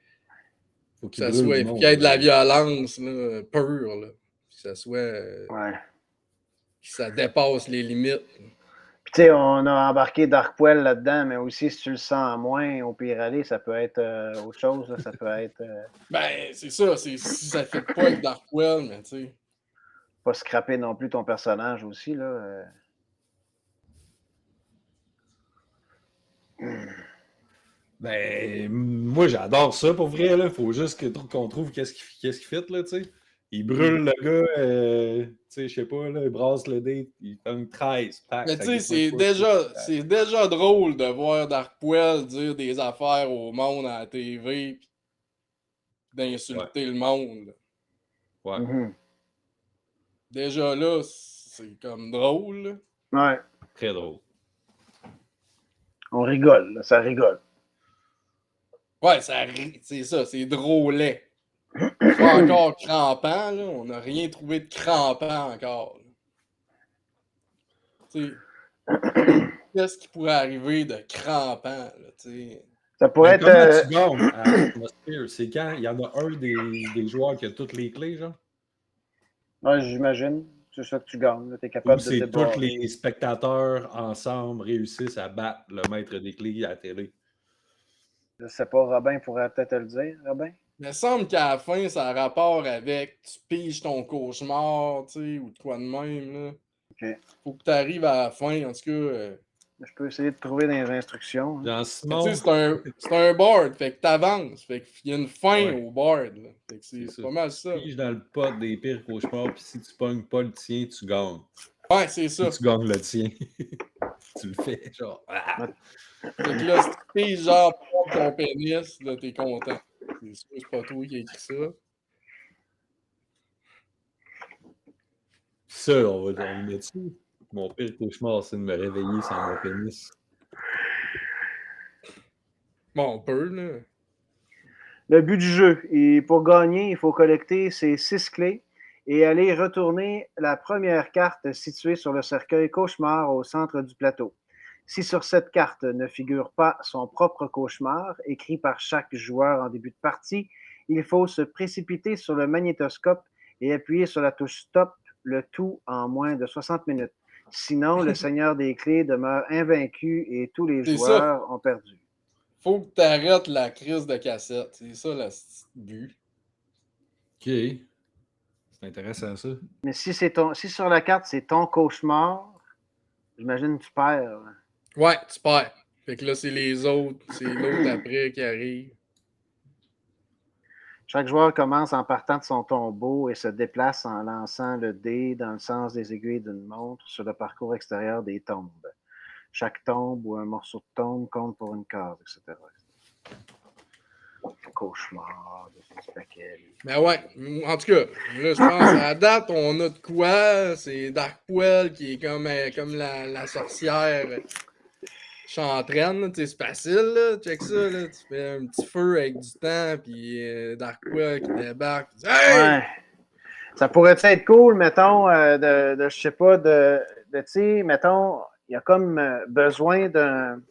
Faut qu'il y ait de la violence, là, pure, là. Que ça soit... Ouais. Que ça dépasse les limites. Puis tu sais, on a embarqué Darkpoil là-dedans, mais aussi si tu le sens moins au pire aller, ça peut être autre chose, là. Ça peut être... Ben, c'est ça, si ça fait pas avec Darkpoil, mais tu sais... Pas scraper non plus ton personnage aussi, là. Ben, moi, j'adore ça, pour vrai, là. Faut juste qu'on trouve qu'est-ce qui fit, là, tu sais. Il brûle le gars, tu sais, je sais pas, là, il brasse le dé, il fait une 13. Pack, Mais tu sais, c'est déjà drôle de voir Darkwell dire des affaires au monde à la TV pis d'insulter le monde. Ouais. Mm-hmm. Déjà là, c'est comme drôle. Ouais. Très drôle. On rigole, là, ça rigole. Ouais, c'est ça, c'est drôlet. C'est pas encore crampant, là. On n'a rien trouvé de crampant encore. Tu sais, qu'est-ce qui pourrait arriver de crampant, là, tu sais? Ça pourrait être. Comment tu gagnes à Atmosphere? C'est quand il y en a un des joueurs qui a toutes les clés, genre? Ouais, j'imagine. C'est ça que tu gagnes. Tu es Ou capable de c'est tous débarrer. les spectateurs ensemble réussissent à battre le maître des clés à la télé? Je sais pas, Robin pourrait peut-être te le dire, Robin. Il me semble qu'à la fin, ça a rapport avec tu piges ton cauchemar, tu sais, ou de quoi de même, là. OK. Faut que tu arrives à la fin, en tout cas. Je peux essayer de trouver dans les instructions. Hein. Jean Mais tu Simon, sais, c'est un board, fait que t'avances, fait qu'il y a une fin Ouais. au board, là. Fait que c'est c'est ça. pas mal Tu ça. piges dans le pot des pires cauchemars, puis si tu pognes pas le tien, tu gagnes. Ouais, c'est Si ça. tu gagnes le tien, tu le fais, genre. Ah! Fait que là, si tu piges genre pour ton pénis, là, t'es content. C'est sûr, c'est pas toi qui as écrit ça. Ça, on le met dessus. Mon pire cauchemar, c'est de me réveiller sans mon pénis. Bon, on peut, là. Le but du jeu, et pour gagner, il faut collecter ces 6 clés et aller retourner la première carte située sur le cercueil cauchemar au centre du plateau. Si sur cette carte ne figure pas son propre cauchemar, écrit par chaque joueur en début de partie, il faut se précipiter sur le magnétoscope et appuyer sur la touche stop, le tout en moins de 60 minutes. Sinon, le seigneur des clés demeure invaincu et tous les C'est ça. joueurs ont perdu. Faut que t'arrêtes la crise de cassette. C'est ça, le but. OK. C'est intéressant, ça. Mais si sur la carte, c'est ton cauchemar, j'imagine que tu perds. Ouais, tu perds. Fait que là, c'est les autres. C'est l'autre après qui arrive. Chaque joueur commence en partant de son tombeau et se déplace en lançant le dé dans le sens des aiguilles d'une montre sur le parcours extérieur des tombes. Chaque tombe ou un morceau de tombe compte pour une case, etc. Cauchemar de ce paquet. Ben ouais, en tout cas, là, je pense à la date, on a de quoi. C'est Darkwell qui est comme la sorcière chantraine. Tu sais, c'est facile, là. Check ça, là. Tu fais un petit feu avec du temps, puis Darkwell qui débarque. Dit, hey! Ouais. Ça pourrait être cool, mettons, je sais pas, tu sais, mettons, il y a comme besoin d'un.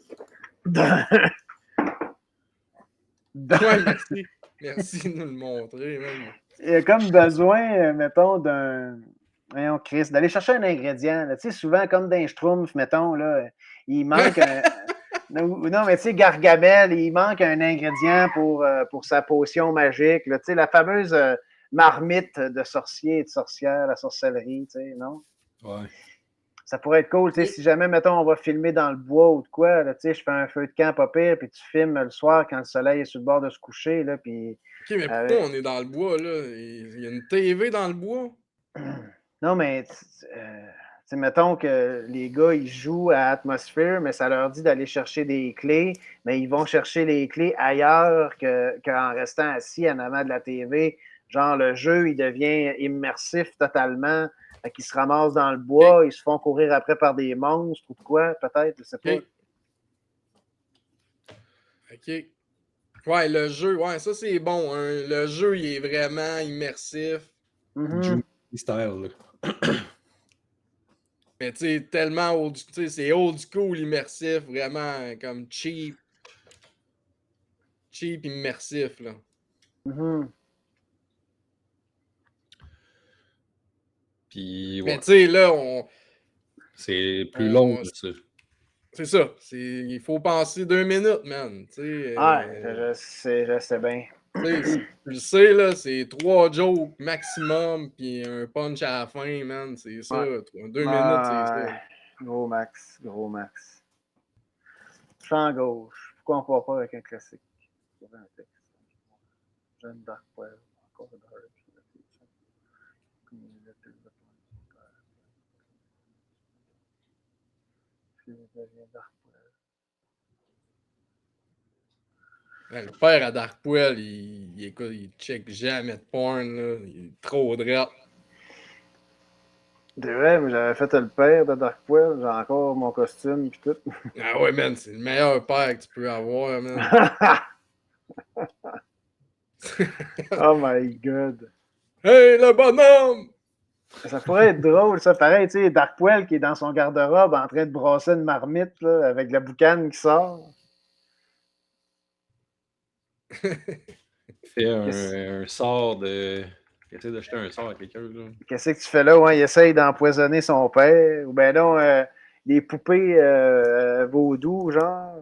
Ouais, merci. Merci de nous le montrer, man. Il y a comme besoin, mettons, voyons, Chris, d'aller chercher un ingrédient. Tu sais, souvent, comme dans les Schtroumpfs, mettons, là, il manque un. Non, mais tu sais, Gargamel, il manque un ingrédient pour sa potion magique. Tu sais, la fameuse marmite de sorcier et de sorcière, la sorcellerie, tu sais, non? Ouais. Ça pourrait être cool, tu sais, si jamais, mettons, on va filmer dans le bois ou de quoi, là, tu sais, je fais un feu de camp pas pire, puis tu filmes le soir quand le soleil est sur le bord de se coucher, là, puis... Ok, mais pourquoi on est dans le bois, là? Il y a une TV dans le bois? Non, mais, tu sais, mettons que les gars, ils jouent à Atmosphere, mais ça leur dit d'aller chercher des clés, mais ils vont chercher les clés ailleurs qu'en restant assis en avant de la TV. Genre, le jeu, il devient immersif totalement. Fait qu'ils se ramassent dans le bois, ils se font courir après par des monstres ou de quoi, peut-être, je sais pas. Ok. Ouais, le jeu, ouais, ça c'est bon. Hein. Le jeu, il est vraiment immersif. Mm-hmm. Style, là. Mais tu sais, tellement old, tu sais, c'est old school immersif, vraiment comme cheap. Cheap immersif, là. Mm-hmm. Puis, Mais ouais. tu sais, là, on. C'est plus long que ça. C'est ça. Il faut penser 2 minutes, man. Tu sais, Ouais, je sais bien. tu le sais, là, c'est 3 jokes maximum, puis un punch à la fin, man. C'est ça. Ouais. 2 minutes, c'est ça. Gros max, gros max. Champ gauche. Pourquoi on ne part pas avec un classique? Jeune Darkwell. Encore Dark. Le père à Darkwell, écoute, il check jamais de porn, là. Il est trop drôle. C'est vrai, mais j'avais fait le père de Darkwell. J'ai encore mon costume pis tout. Ah ouais, man, c'est le meilleur père que tu peux avoir, man. Oh my god. Hey, le bonhomme! Ça pourrait être drôle, ça. Pareil, tu sais, Darkwell qui est dans son garde-robe en train de brasser une marmite là, avec la boucane qui sort. Fait un sort de. Il essaie d'acheter un sort à quelqu'un. Là. Qu'est-ce que tu fais là? Ouais, il essaye d'empoisonner son père. Ou ben non, les poupées vaudou, genre.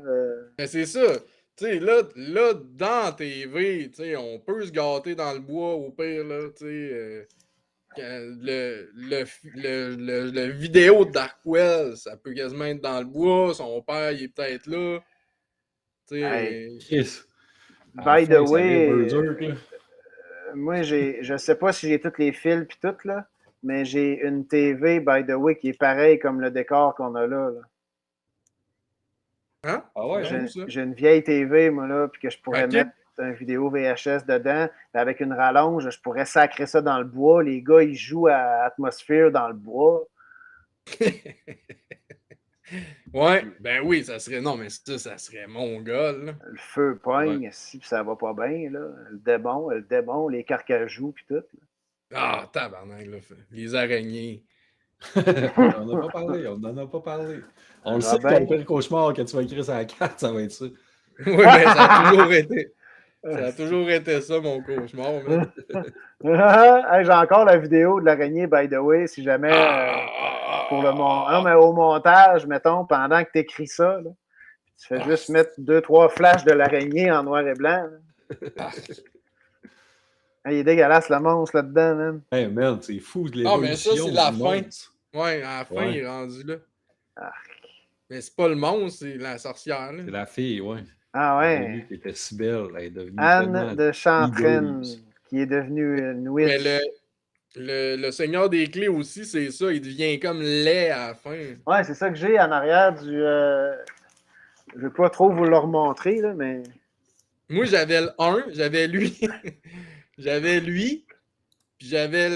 Mais c'est ça. Tu sais, là, dans la TV, tu sais, on peut se gâter dans le bois au pire, là, tu sais. Le vidéo de Darkwell, ça peut quasiment être dans le bois. Son père, il est peut-être là. Tu Hey, sais. Chris. À la by the fin, ça vire way, berserk, là. moi, je sais pas si j'ai tous les fils pis tout, là, mais j'ai une TV, by the way, qui est pareil comme le décor qu'on a là. Hein? Ah ouais, C'est hein? où, ça? J'ai une vieille TV, moi, là, puis que je pourrais Ok. mettre une vidéo VHS dedans, puis avec une rallonge, je pourrais sacrer ça dans le bois. Les gars, ils jouent à Atmosphere dans le bois. Ouais, ben oui, ça serait. Non, mais ça serait mongol, là. Le feu Ouais. pogne, si ça va pas bien, là. Le démon, les carcajous, puis tout. Ah, tabarnak, là. Les araignées. On n'en a pas parlé, on n'en a pas parlé. On le sait que ton pire cauchemar que tu vas écrire sur la carte, ça va être ça. Oui, mais ça a toujours été. Ça a toujours été ça, mon cauchemar, man. Hey, j'ai encore la vidéo de l'araignée, by the way, si jamais pour le non, mais au montage, mettons, pendant que tu écris ça, là, tu fais juste mettre 2-3 flashs de l'araignée en noir et blanc. Hey, il est dégueulasse le monstre là-dedans, man. Hey man, c'est fou de Non, mais ça, c'est l'évolution la du fin. monstre. Ouais, à la fin, Ouais. il est rendu là. Ah. Mais c'est pas le monstre, c'est la sorcière, là. C'est la fille, ouais. Ah On a ouais. vu qu'elle était si belle. Elle est devenue Anne tellement de Chantraine, hideuse. qui est devenue une Mais witch. le Seigneur des Clés aussi, c'est ça. Il devient comme laid à la fin. Ouais, c'est ça que j'ai en arrière du. Je vais pas trop vous le remontrer, là, mais. Moi, j'avais le 1, j'avais lui. J'avais lui, puis j'avais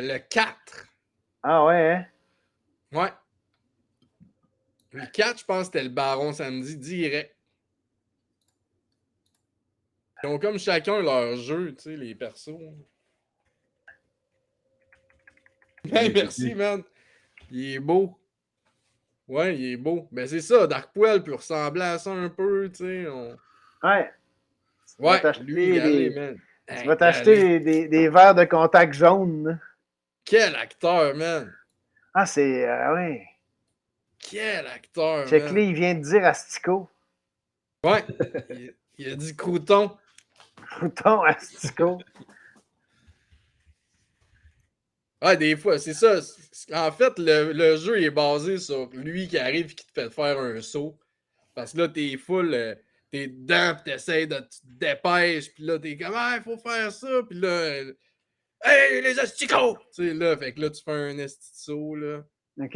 le 4. Ah ouais, hein? Ouais. Le 4, je pense que c'était le Baron Samedi direct. Ils ont comme chacun leur jeu, tu sais, les persos. Hey, merci, man. Il est beau. Ouais, il est beau. Ben, c'est ça, Darkwell peut ressembler à ça un peu, tu sais. Ouais. Ouais, lui, galé, man. Tu vas t'acheter des verres de contact jaunes. Quel acteur, man. Ah, c'est. Ouais. Quel acteur, Check-le, man. il vient de dire Astico. Ouais. Il a dit crouton. Crouton Astico. Ouais, des fois, c'est ça. En fait, le jeu est basé sur lui qui arrive et qui te fait faire un saut. Parce que là, t'es full, t'es dedans, pis t'essayes de te dépêcher, pis là, t'es comme, ah, il faut faire ça, pis là, hey, les asticots! Tu sais, là, fait que là, tu fais un esti de saut, là. OK.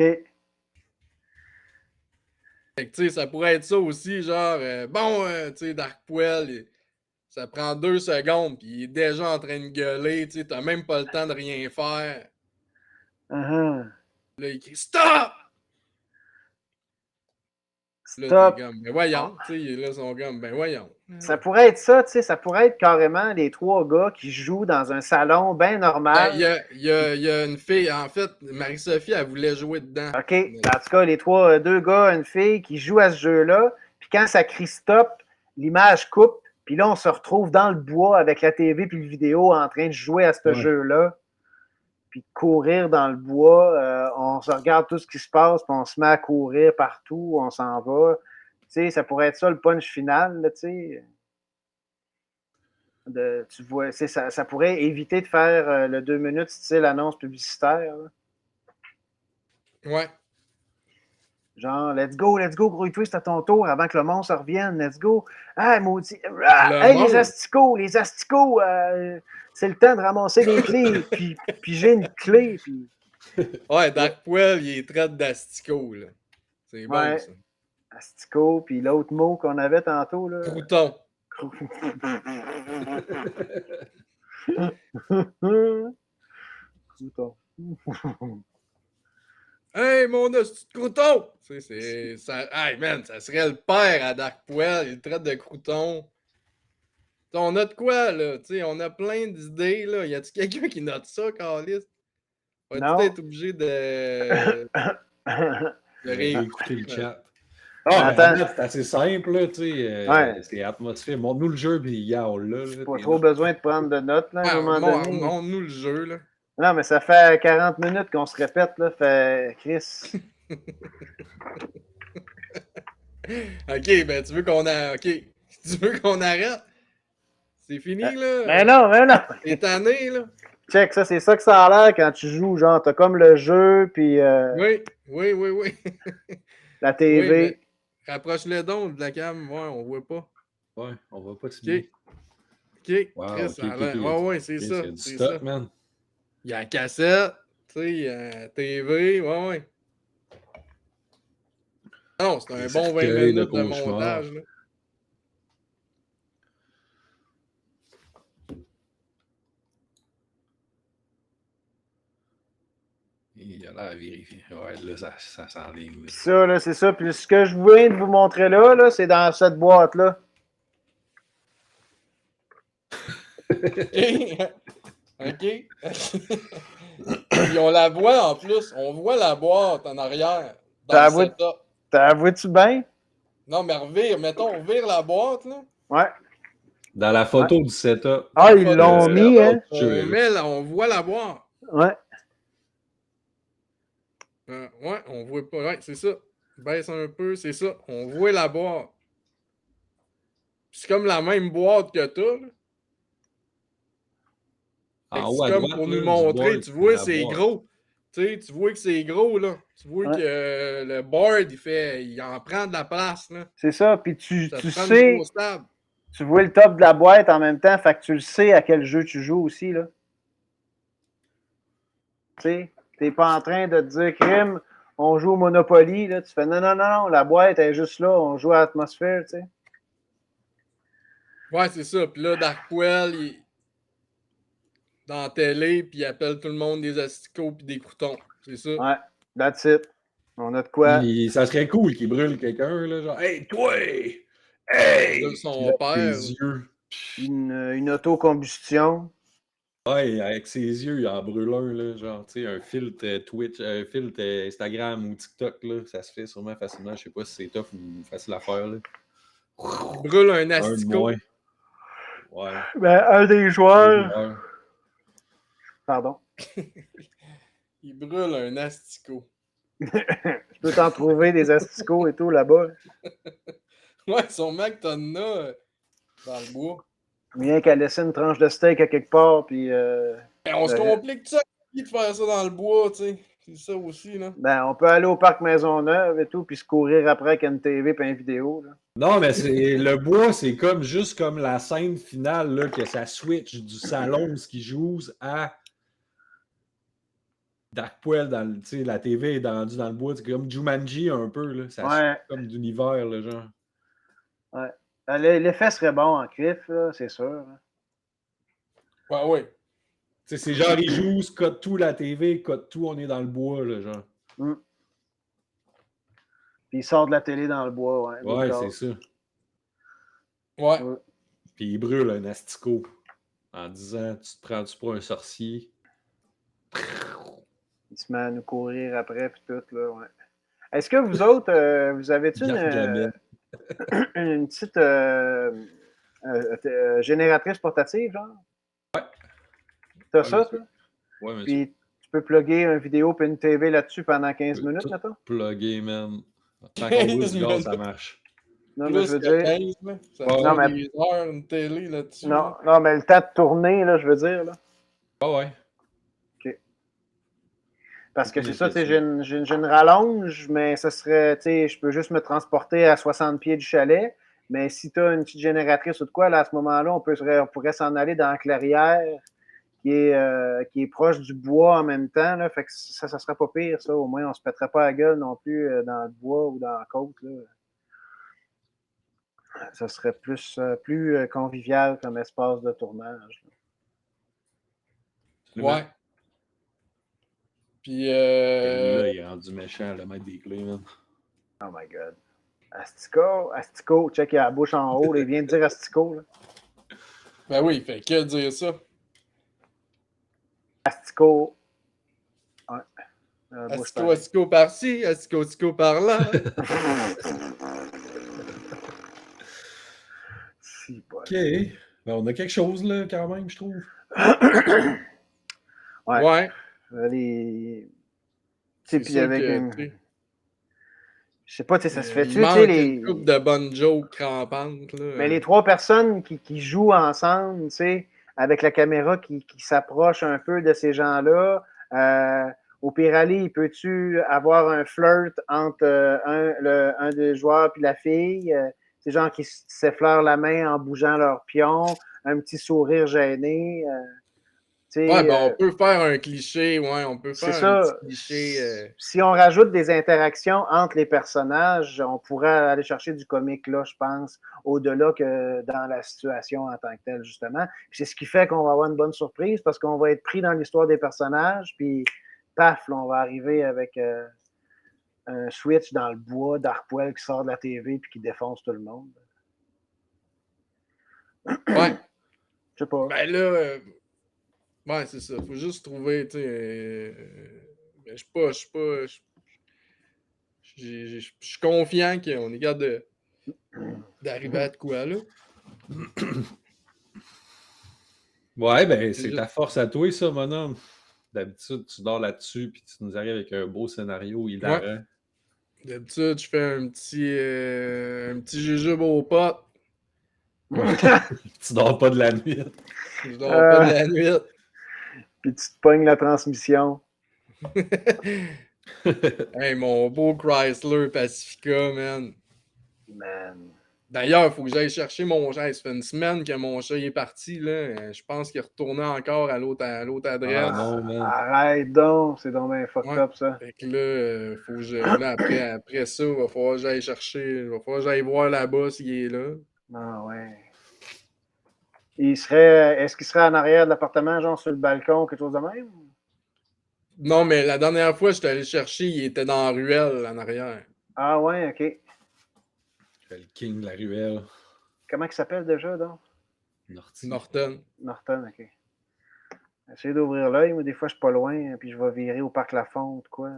Fait que, tu sais, ça pourrait être ça aussi, genre, bon, tu sais, Darkwell, ça prend 2 secondes, pis il est déjà en train de gueuler, tu sais, t'as même pas le temps de rien faire. Uh-huh. Là, il crie, stop! Là, Stop. t'es comme, ben voyons, tu sais, là, ils sont comme, ben voyons. Ça pourrait être ça, tu sais, ça pourrait être carrément les 3 gars qui jouent dans un salon bien Ben, normal. il y a une fille, en fait, Marie-Sophie, elle voulait jouer dedans. OK. En tout cas, les 2 gars, une fille qui jouent à ce jeu-là. Puis quand ça crie stop, l'image coupe. Puis là, on se retrouve dans le bois avec la TV puis le vidéo en train de jouer à ce jeu-là. Puis de courir dans le bois. On se regarde tout ce qui se passe, puis on se met à courir partout, on s'en va. Tu sais, ça pourrait être ça le punch final, là, tu sais. Tu vois, ça pourrait éviter de faire le 2 minutes style annonce publicitaire. Là. Ouais. Genre, let's go, gros twist à ton tour avant que le monstre revienne, let's go. Ah, maudit. Ah, hey, les asticots, c'est le temps de ramasser les clés. Puis j'ai une clé. Puis... Ouais, Darkwell, il est traite d'asticots, là. C'est bon, ça. Asticot, puis l'autre mot qu'on avait tantôt, là. Crouton. Crouton. Hey, mon asti de crouton! Hey, man, ça serait le père à Darkwell. Il traite de crouton. T'sais, on a de quoi, là? T'sais, on a plein d'idées, là. Y a-tu quelqu'un qui note ça, Carlis? On va être obligé de réécouter le chat. C'est assez simple, là, tu sais. C'est atmosphère. Montre-nous le jeu, puis gars, on l'a. Pas trop besoin de prendre de notes, là, à un moment donné. Montre-nous le jeu, là. Non, mais ça fait 40 minutes qu'on se répète, là. Fait Chris. OK, ben tu veux qu'on arrête? C'est fini, là? Mais non! T'es tanné, là? Check, ça, c'est ça que ça a l'air quand tu joues, genre, t'as comme le jeu, puis... Oui. La TV. Oui, rapproche-le donc de la cam, ouais, on voit pas. Ouais, on voit pas de bien. OK, wow, Chris, ouais, c'est ça. C'est du stock, man. Il y a la cassette, tu sais, il y a la TV, ouais. Non, c'est un bon 20 minutes de montage, là. Il a l'air à vérifier. Ouais, là, ça s'enligne. Ça, là, c'est ça. Puis ce que je viens de vous montrer là, c'est dans cette boîte-là. OK. Puis on la voit en plus. On voit la boîte en arrière. T'as avoué-tu bien? Non, mais on vire la boîte, là. Ouais. Dans la photo du setup. Ah, ils l'ont mis, hein? On voit la boîte. Ouais. Ouais, on voit pas. Ouais, c'est ça. Baisse un peu, c'est ça. On voit la boîte. C'est comme la même boîte que t'as, là. C'est comme pour nous montrer. Tu vois, c'est gros. Tu sais, tu vois que c'est gros, là. Tu vois que le board, il en prend de la place, là. C'est ça. Puis tu sais, tu vois le top de la boîte en même temps, fait que tu le sais à quel jeu tu joues aussi, là. Tu sais, t'es pas en train de te dire, crime, on joue au Monopoly, là. Tu fais, non, la boîte est juste là, on joue à Atmosphère, tu sais. Ouais, c'est ça. Puis là, Darkwell, il dans la télé, puis il appelle tout le monde des asticots puis des croutons. C'est ça. Ouais, that's it. On a de quoi. Ça serait cool qu'il brûle quelqu'un, là, genre, hey, toi! Hey! Son père. Une autocombustion. Ouais, avec ses yeux, il en brûle un, là, genre, tu sais, un filtre Twitch, un filtre Instagram ou TikTok, là, ça se fait sûrement facilement. Je sais pas si c'est tough ou facile à faire, là. Il brûle un asticot. Ouais. Ben, un des joueurs. Pardon. Il brûle un asticot. Je peux t'en trouver des asticots et tout là-bas. Ouais, son mec t'en a dans le bois. Bien qu'à laisser une tranche de steak à quelque part, puis... on se complique ça de faire ça dans le bois, tu sais. C'est ça aussi, là. Ben, on peut aller au parc Maisonneuve et tout, puis se courir après avec une TV et une vidéo, là. Non, mais le bois, c'est comme juste comme la scène finale, là, que ça switch du salon ce qui joue à Darkwell, la TV est rendue dans le bois. C'est comme Jumanji un peu, là. Ça switch comme d'univers, là, genre. Ouais. L'effet serait bon en CRIF, là, c'est sûr. Ouais, ouais. C'est genre, ils jouent, code tout la TV, code tout, on est dans le bois, là, genre. Puis il sort de la télé dans le bois, ouais. Ouais, c'est ça. Ouais. Puis il brûle un asticot en disant, tu te prends-tu pour un sorcier? Il se met à nous courir après, puis tout, là, ouais. Est-ce que vous autres, vous avez-tu une petite génératrice portative, genre? Ouais. T'as ça, toi? Ouais, mais puis tu peux plugger une vidéo et une TV là-dessus pendant 15 minutes, mettons? Plugger, man. Tant qu'on roule du gaz, ça marche. Non, mais je veux dire... 15, là. Ça fait des heures, une télé là-dessus. Non, mais le temps de tourner, là, je veux dire, là. Ah ouais. OK. Parce que c'est ça, j'ai une rallonge, mais ça serait, je peux juste me transporter à 60 pieds du chalet. Mais si tu as une petite génératrice ou de quoi, là, à ce moment-là, on pourrait s'en aller dans la clairière qui est proche du bois en même temps. Là, fait que ça serait pas pire, ça. Au moins, on se pèterait pas la gueule non plus dans le bois ou dans la côte. Là. Ça serait plus convivial comme espace de tournage. Là. Ouais. Puis. Là, il est rendu méchant, le maître des clés, man. Oh my God. Astico, check, il a la bouche en haut. Là, il vient de dire Astico. Là. Ben oui, il fait que dire ça. Astico. Ouais. Astico par-ci, Astico par-là. Si, OK. Ben, on a quelque chose, là, quand même, je trouve. Ouais. Puis avec une... Je sais pas, ça se fait-tu, tu sais, une couple de bonnes jokes crampantes, là. Mais les trois personnes qui jouent ensemble, tu sais, avec la caméra qui s'approche un peu de ces gens-là, au pire aller, peux-tu avoir un flirt entre un des joueurs puis la fille, ces gens qui s'effleurent la main en bougeant leur pion, un petit sourire gêné, ouais, ben on peut faire un cliché, ouais, on peut faire un petit cliché. Si on rajoute des interactions entre les personnages, on pourrait aller chercher du comique là, je pense, au-delà que dans la situation en tant que telle, justement. Puis c'est ce qui fait qu'on va avoir une bonne surprise parce qu'on va être pris dans l'histoire des personnages, puis paf, là, on va arriver avec un switch dans le bois d'Arpoel qui sort de la TV puis qui défonce tout le monde. Ouais. Je sais pas. Ben là... Ouais, c'est ça. Faut juste trouver, tu sais. Je suis confiant qu'on est capable d'arriver à de quoi, là. Ouais, ben, c'est ta force à toi, ça, mon homme. D'habitude, tu dors là-dessus, puis tu nous arrives avec un beau scénario hilarant. Ouais. D'habitude, je fais un petit jujube aux potes. Tu dors pas de la nuit. Je dors pas de la nuit. Puis tu te pognes la transmission. Hey, mon beau Chrysler Pacifica, man. Man. D'ailleurs, il faut que j'aille chercher mon chat. Ça fait une semaine que mon chat est parti. Là. Je pense qu'il est retourné encore à l'autre adresse. Ah non, man. Arrête donc, c'est donc bien fucked up, ça. Fait que là, faut que là, après ça, il va falloir que j'aille chercher. Il va falloir que j'aille voir là-bas s'il est là. Ah ouais. Est-ce qu'il serait en arrière de l'appartement, genre sur le balcon, quelque chose de même? Non, mais la dernière fois, je suis allé chercher, il était dans la ruelle en arrière. Ah ouais, ok. Le king de la ruelle. Comment il s'appelle déjà, donc? Norton, ok. Essayez d'ouvrir l'œil, mais des fois, je suis pas loin, puis je vais virer au parc Lafonte, quoi.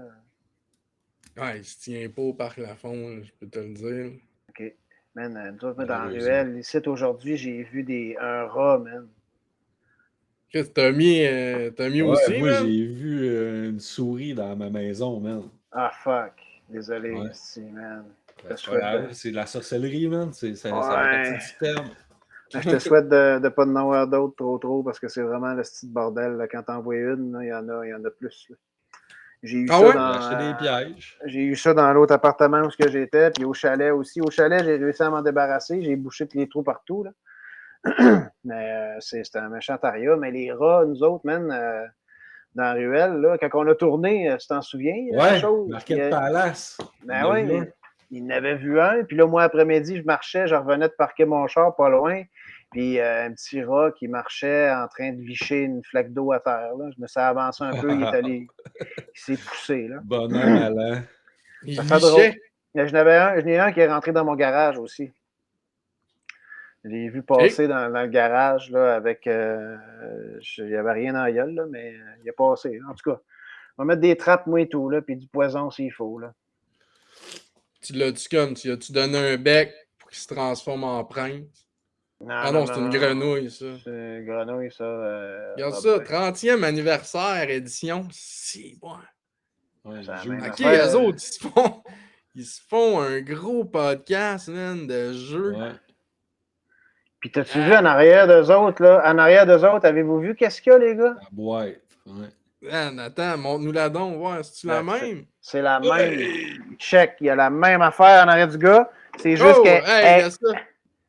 Ouais, il se tient pas au parc Lafont, je peux te le dire. Ok. Man, nous autres, dans la ruelle, ici, aujourd'hui, j'ai vu un rat, man. Qu'est-ce que t'as mis aussi, moi, man? j'ai vu une souris dans ma maison, man. Ah, fuck. Désolé, man. C'est de la sorcellerie, man. Ça fait partie du terme. Je te souhaite de ne pas en avoir d'autres trop, parce que c'est vraiment le style bordel. Là. Quand t'en vois une, il y en a plus. Là. J'ai eu des pièges. J'ai eu ça dans l'autre appartement où j'étais, puis au chalet aussi. Au chalet, j'ai réussi à m'en débarrasser. J'ai bouché tous les trous partout. Là. Mais c'était un méchant aria. Mais les rats, nous autres, man, dans la ruelle, là, quand on a tourné, tu t'en souviens? Ouais, Market Palace. Ben oui, il n'avait vu un. Puis là, moi, après-midi, je marchais, je revenais de parquer mon char pas loin. Puis un petit rat qui marchait en train de licher une flaque d'eau à terre. Là. Je me suis avancé un peu, il s'est poussé. Là. Bonhomme malin. Il lichait. J'en ai un qui est rentré dans mon garage aussi. Je l'ai vu passer dans le garage là, avec. Il n'y avait rien dans la gueule, là, mais il est passé. En tout cas, on va mettre des trappes, moi et tout, là, puis du poison s'il faut. Là. Tu as-tu donné un bec pour qu'il se transforme en prince? Non, c'est une grenouille, ça. C'est une grenouille, ça. Regarde ça, 30e anniversaire, édition. Si, bon. Ouais, ok, eux autres, ils se font un gros podcast, man, de jeux. Ouais. Puis t'as-tu vu en arrière d'eux autres, là? En arrière d'eux autres, avez-vous vu qu'est-ce qu'il y a, les gars? La boîte, ouais. Man, attends, montre-nous la donc, voir, c'est-tu la même? C'est la même. Ouais. Check, il y a la même affaire en arrière du gars. C'est juste Oh, qu'elle hey, regarde ça.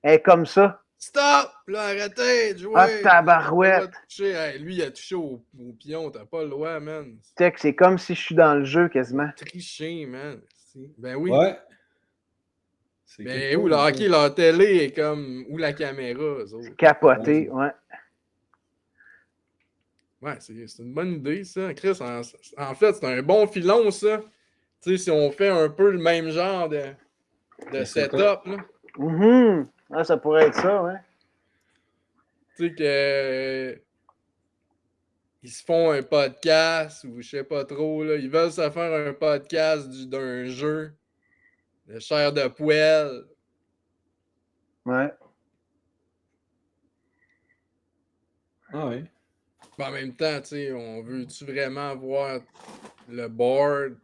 est comme ça. Stop! Là, arrêtez de Ah, jouer! T'as pas le droit tabarouette! de toucher. Hey, lui, il a touché au pion, t'as pas le droit, man. Check, c'est comme si je suis dans le jeu quasiment. Triché, man. Ben oui. Ouais. C'est Ben quelque où le chose, hockey, leur télé est comme. Où la caméra, eux autres. Capoté, ouais. Ouais, c'est une bonne idée, ça. Chris, en fait, c'est un bon filon, ça. Tu sais, si on fait un peu le même genre de setup, là. Ah, ça pourrait être ça, ouais. Tu sais que. Ils se font un podcast ou je sais pas trop, là. Ils veulent se faire un podcast d'un jeu de chair de poêle. Ouais. Ah ouais. En même temps, tu sais, on veut-tu vraiment voir le board?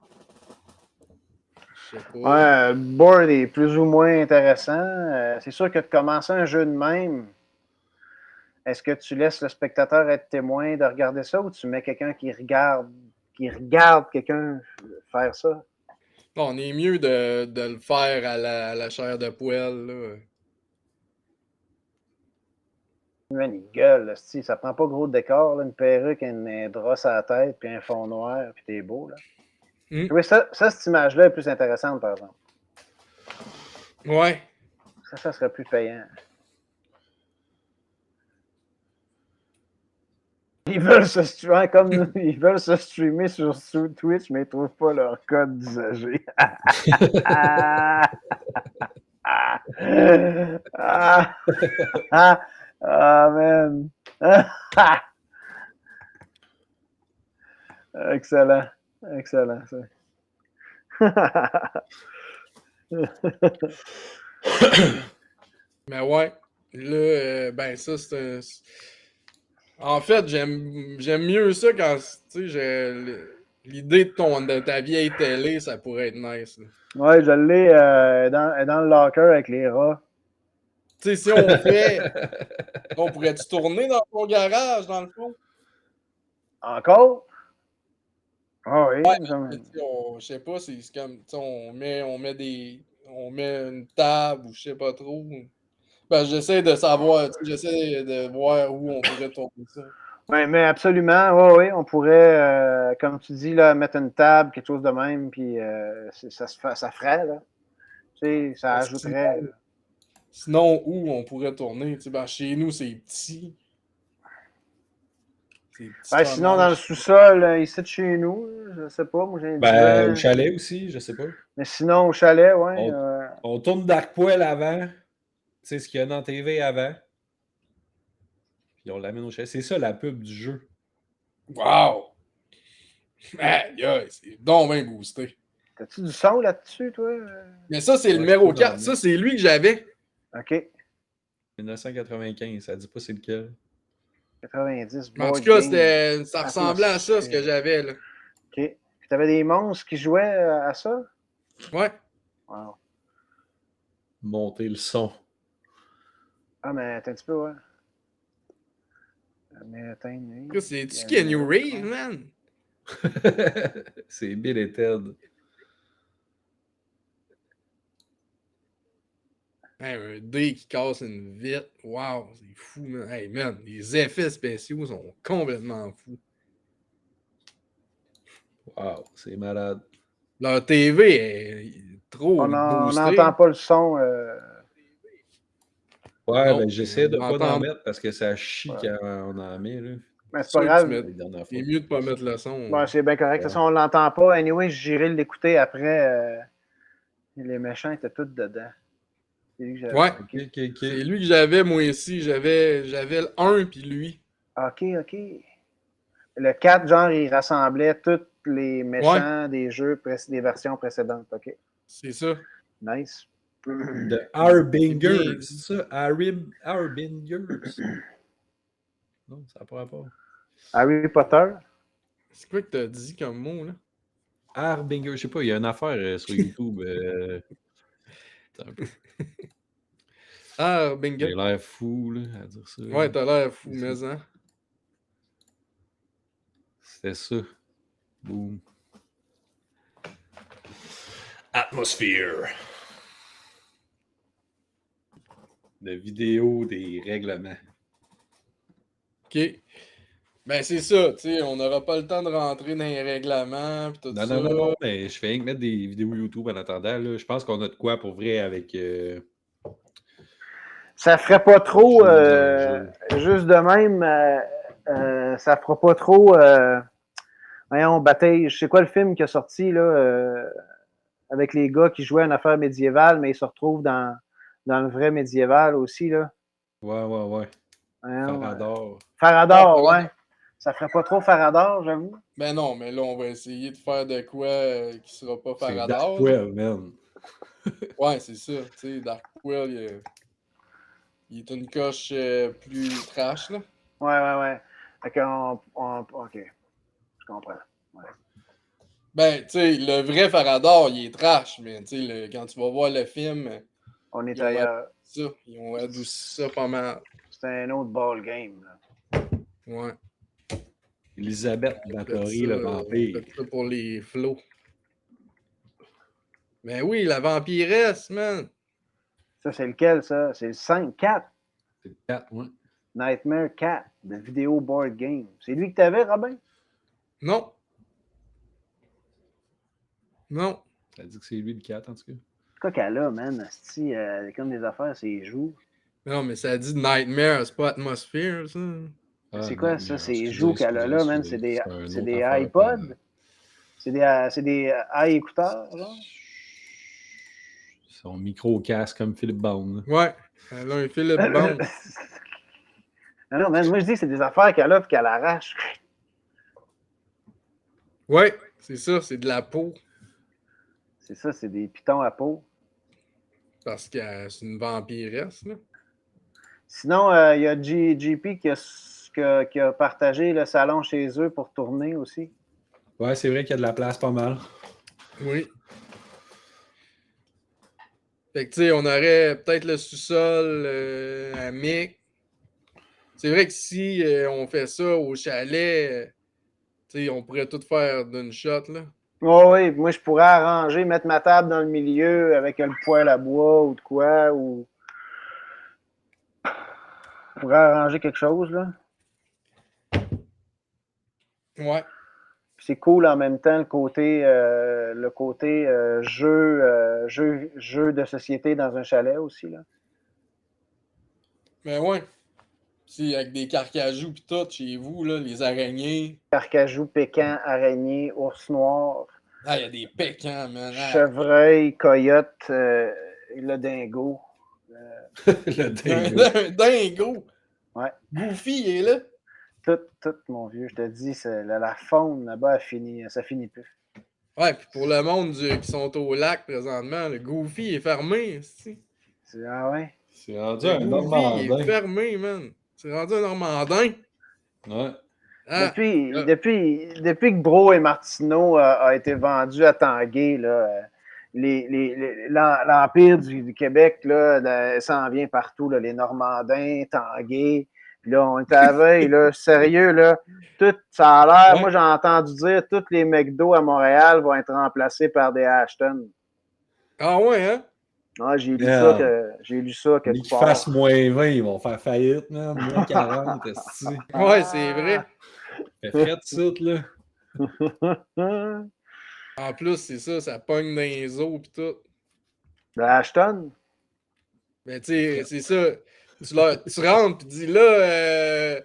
Je sais pas. Ouais, le board est plus ou moins intéressant. C'est sûr que de commencer un jeu de même, est-ce que tu laisses le spectateur être témoin de regarder ça ou tu mets quelqu'un qui regarde quelqu'un faire ça? Bon, on est mieux de le faire à la chair de poêle, là. Man, il gueule, là, ça prend pas gros de décor, là, une perruque, un drap à la tête, puis un fond noir, puis t'es beau, là. Oui, cette image-là est plus intéressante, par exemple. Ouais. Ça serait plus payant. Ils veulent se streamer comme ils veulent se streamer sur Twitch, mais ils trouvent pas leur code d'usager. Man. Excellent. Excellent, ça. Mais ouais. Là, ben ça, c'est un. En fait, j'aime mieux ça quand, tu sais, l'idée de ta vieille télé, ça pourrait être nice, là. Ouais, je l'ai dans le locker avec les rats. Tu sais, si on fait. On pourrait-tu tourner dans ton garage, dans le fond? Encore? Ah oui. Ouais, mais je sais pas, c'est comme, tu sais, on met on met une table ou je sais pas trop. Ben, j'essaie de savoir, tu sais, j'essaie de voir où on pourrait tourner ça. Oui, mais absolument, oui, on pourrait, comme tu dis, là, mettre une table, quelque chose de même, puis ça ferait, là. Tu sais, ça Ben, ajouterait. sinon, où on pourrait tourner? Tu sais, ben, chez nous, c'est petit. C'est petit Ben, pas sinon, dans le mal. sous-sol, ici de chez nous, je sais pas, moi j'ai un Ben, au divan. chalet aussi, je sais pas. Mais sinon, au chalet, ouais. On tourne Dark Poil avant. Tu sais ce qu'il y a dans la TV avant. Puis on l'amène au chalet. C'est ça la pub du jeu. Wow! Aïe, aïe, c'est donc bien boosté. T'as-tu du son là-dessus, toi? Mais ça, c'est le Ouais, je numéro peux en 4. Ça, mettre. c'est lui que j'avais. OK. 1995, ça dit pas c'est lequel. 90, Mais en tout board cas, game. ça ressemblait à ça, ce que j'avais, là. OK. Puis t'avais des monstres qui jouaient à ça? Ouais. Wow. Monter le son. Ah, mais attends un petit peu, ouais. Mais attends, C'est-tu Kenny Reeves, man? C'est Bill et Ted. Hey, un dé qui casse une vitre. Wow, c'est fou, man. Hey, man, les effets spéciaux sont complètement fous. Wow, c'est malade. Leur TV est trop On boostée. n'entend pas le son. Ouais, Non, ben j'essaie de on pas en entend. mettre parce que ça chie Ouais. quand on en met. Là. Mais c'est pas Sûr que tu grave. mets. La dernière fois. C'est mieux de pas mettre le son. Bon, c'est bien correct. De toute Ouais. façon, on l'entend pas. Anyway, j'irai l'écouter après. Les méchants étaient tous dedans. C'est lui que j'avais. Ouais, Ok. c'est lui que j'avais, moi aussi. J'avais le 1 puis lui. OK. Le 4, genre, il rassemblait tous les Ouais, méchants des jeux, des versions précédentes. OK. c'est ça. Nice. The C'est bien Harbingers. dit. C'est ça? Harbingers. Non, ça n'a pas rapport. Harry Potter. C'est quoi que t'as dit comme mot, là? Harbinger, je sais pas, il y a une affaire sur YouTube. Attends un peu. Ah, bingo. J'ai l'air fou là, à dire ça. Ouais, t'as l'air fou, C'est ça. mais hein. C'était ça. Boom. Atmosphere. De vidéos des règlements. OK. Ben, c'est ça, tu sais, on n'aura pas le temps de rentrer dans les règlements pis tout Non, ça. non, mais je fais rien que mettre des vidéos YouTube en attendant. Là. Je pense qu'on a de quoi pour vrai avec. Ça ferait pas trop, Jeux. juste de même, ça fera pas trop, voyons, bataille. C'est quoi le film qui a sorti, là, avec les gars qui jouaient à une affaire médiévale, mais ils se retrouvent dans le vrai médiéval aussi, là. Ouais. Voyons, Farador. Farador, ouais. Ça ferait pas trop Farador, j'avoue. Ben non, mais là, on va essayer de faire de quoi qui sera pas C'est Farador. Darkwell, man. Ouais, c'est ça. Tu sais, Darkwell, il est une coche plus trash, là. Ouais. Fait OK. Je comprends. Ouais. Ben, tu sais, le vrai Farador, il est trash, mais tu sais, quand tu vas voir le film, On est ils ont ailleurs. ils ont adouci ça pas mal. C'est un autre ball game, là. Ouais. Elisabeth Bathory, le vampire. Fait ça pour les flots. Ben oui, la vampiresse, man. Ça, c'est lequel, ça? C'est le 5-4. C'est le 4, ouais. Nightmare 4, de vidéo board game. C'est lui que t'avais, Robin? Non. Non. Ça dit que c'est lui le 4, en tout cas. Quoi qu'elle a, man? Asti, comme des affaires, c'est joues. Non, mais ça dit Nightmare, c'est pas Atmosphere, ça. Ah, C'est quoi non, ça? mais C'est excusez, joues qu'elle a là, man. C'est des iPods? C'est des iEcouteurs, genre? Son micro-casque comme Philippe Bond. Ouais. Elle a un Philippe Bond. Non, man, moi je dis que c'est des affaires qu'elle a et qu'elle arrache. Ouais, c'est ça, c'est de la peau. C'est ça, c'est des pitons à peau. Parce que c'est une vampiresse, là. Sinon, il y a JP qui a partagé le salon chez eux pour tourner aussi. Ouais, c'est vrai qu'il y a de la place pas mal. Oui. Fait que, tu sais, on aurait peut-être le sous-sol à Mick. C'est vrai que si on fait ça au chalet, tu sais, on pourrait tout faire d'une shot, là. Oh, oui, moi je pourrais arranger, mettre ma table dans le milieu avec le poêle à bois ou de quoi, ou. Je pourrais arranger quelque chose, là. Ouais. Puis c'est cool en même temps le côté jeu de société dans un chalet aussi, là. Mais ouais. Si, avec des carcajous pis tout, chez vous, là, les araignées. Carcajou, pécan, araignée, ours noir, Ah, il y a des pécans, man. Ah. chevreuil, coyote, le dingo. Le dingue. Dingo. Ouais. Goofy, il est là. Tout, mon vieux, je te dis, la faune là-bas, ça finit plus. Ouais, puis pour le monde qui sont au lac présentement, le Goofy est fermé. Ah ouais? C'est rendu Le un Goofy Normandin. est fermé, man. C'est rendu un Normandin. Ouais. Ah, Depuis que Bro et Martineau a été vendu à Tanguay, là, l'Empire du Québec là, s'en vient partout, là, les Normandins, Tanguay. Puis là, on est à la veille, là, sérieux, là, tout, ça a l'air, ouais. moi j'ai entendu dire, tous les McDo à Montréal vont être remplacés par des Ashton. Ah ouais, hein? Ah, j'ai lu ça Mais quelque qu'ils part. fassent moins 20, ils vont faire faillite, man. Moins 40, esti. Ouais, c'est vrai. Fait frais de suite, là. En plus, c'est ça, ça pogne dans les os pis tout. De Ashton? Mais tu sais, c'est ça. Tu rentres pis dis là,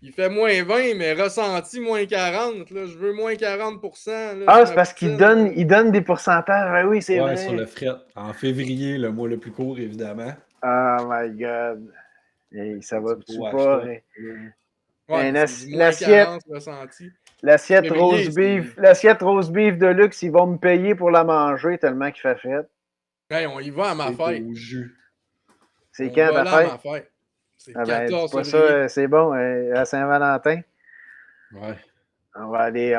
il fait moins 20, mais ressenti moins 40. Là, je veux moins 40%. Là, Ah, c'est parce qu'il donne des pourcentages. Ah oui, c'est Ouais, vrai. sur le fret. En février, le mois le plus court, évidemment. Oh my God. Hey, ça va-tu beau pas? acheter. Ouais, mais c'est du moins L'assiette 40 ressenti. l'assiette Février, rose beef de luxe, ils vont me payer pour la manger tellement qu'il fait fête. Hey, on y va à ma C'est fête. au jus. C'est On quand va ta là à ma fête? fête. C'est Ah ben, dis 14 pas février. ça, c'est bon, à Saint-Valentin. Ouais. On va aller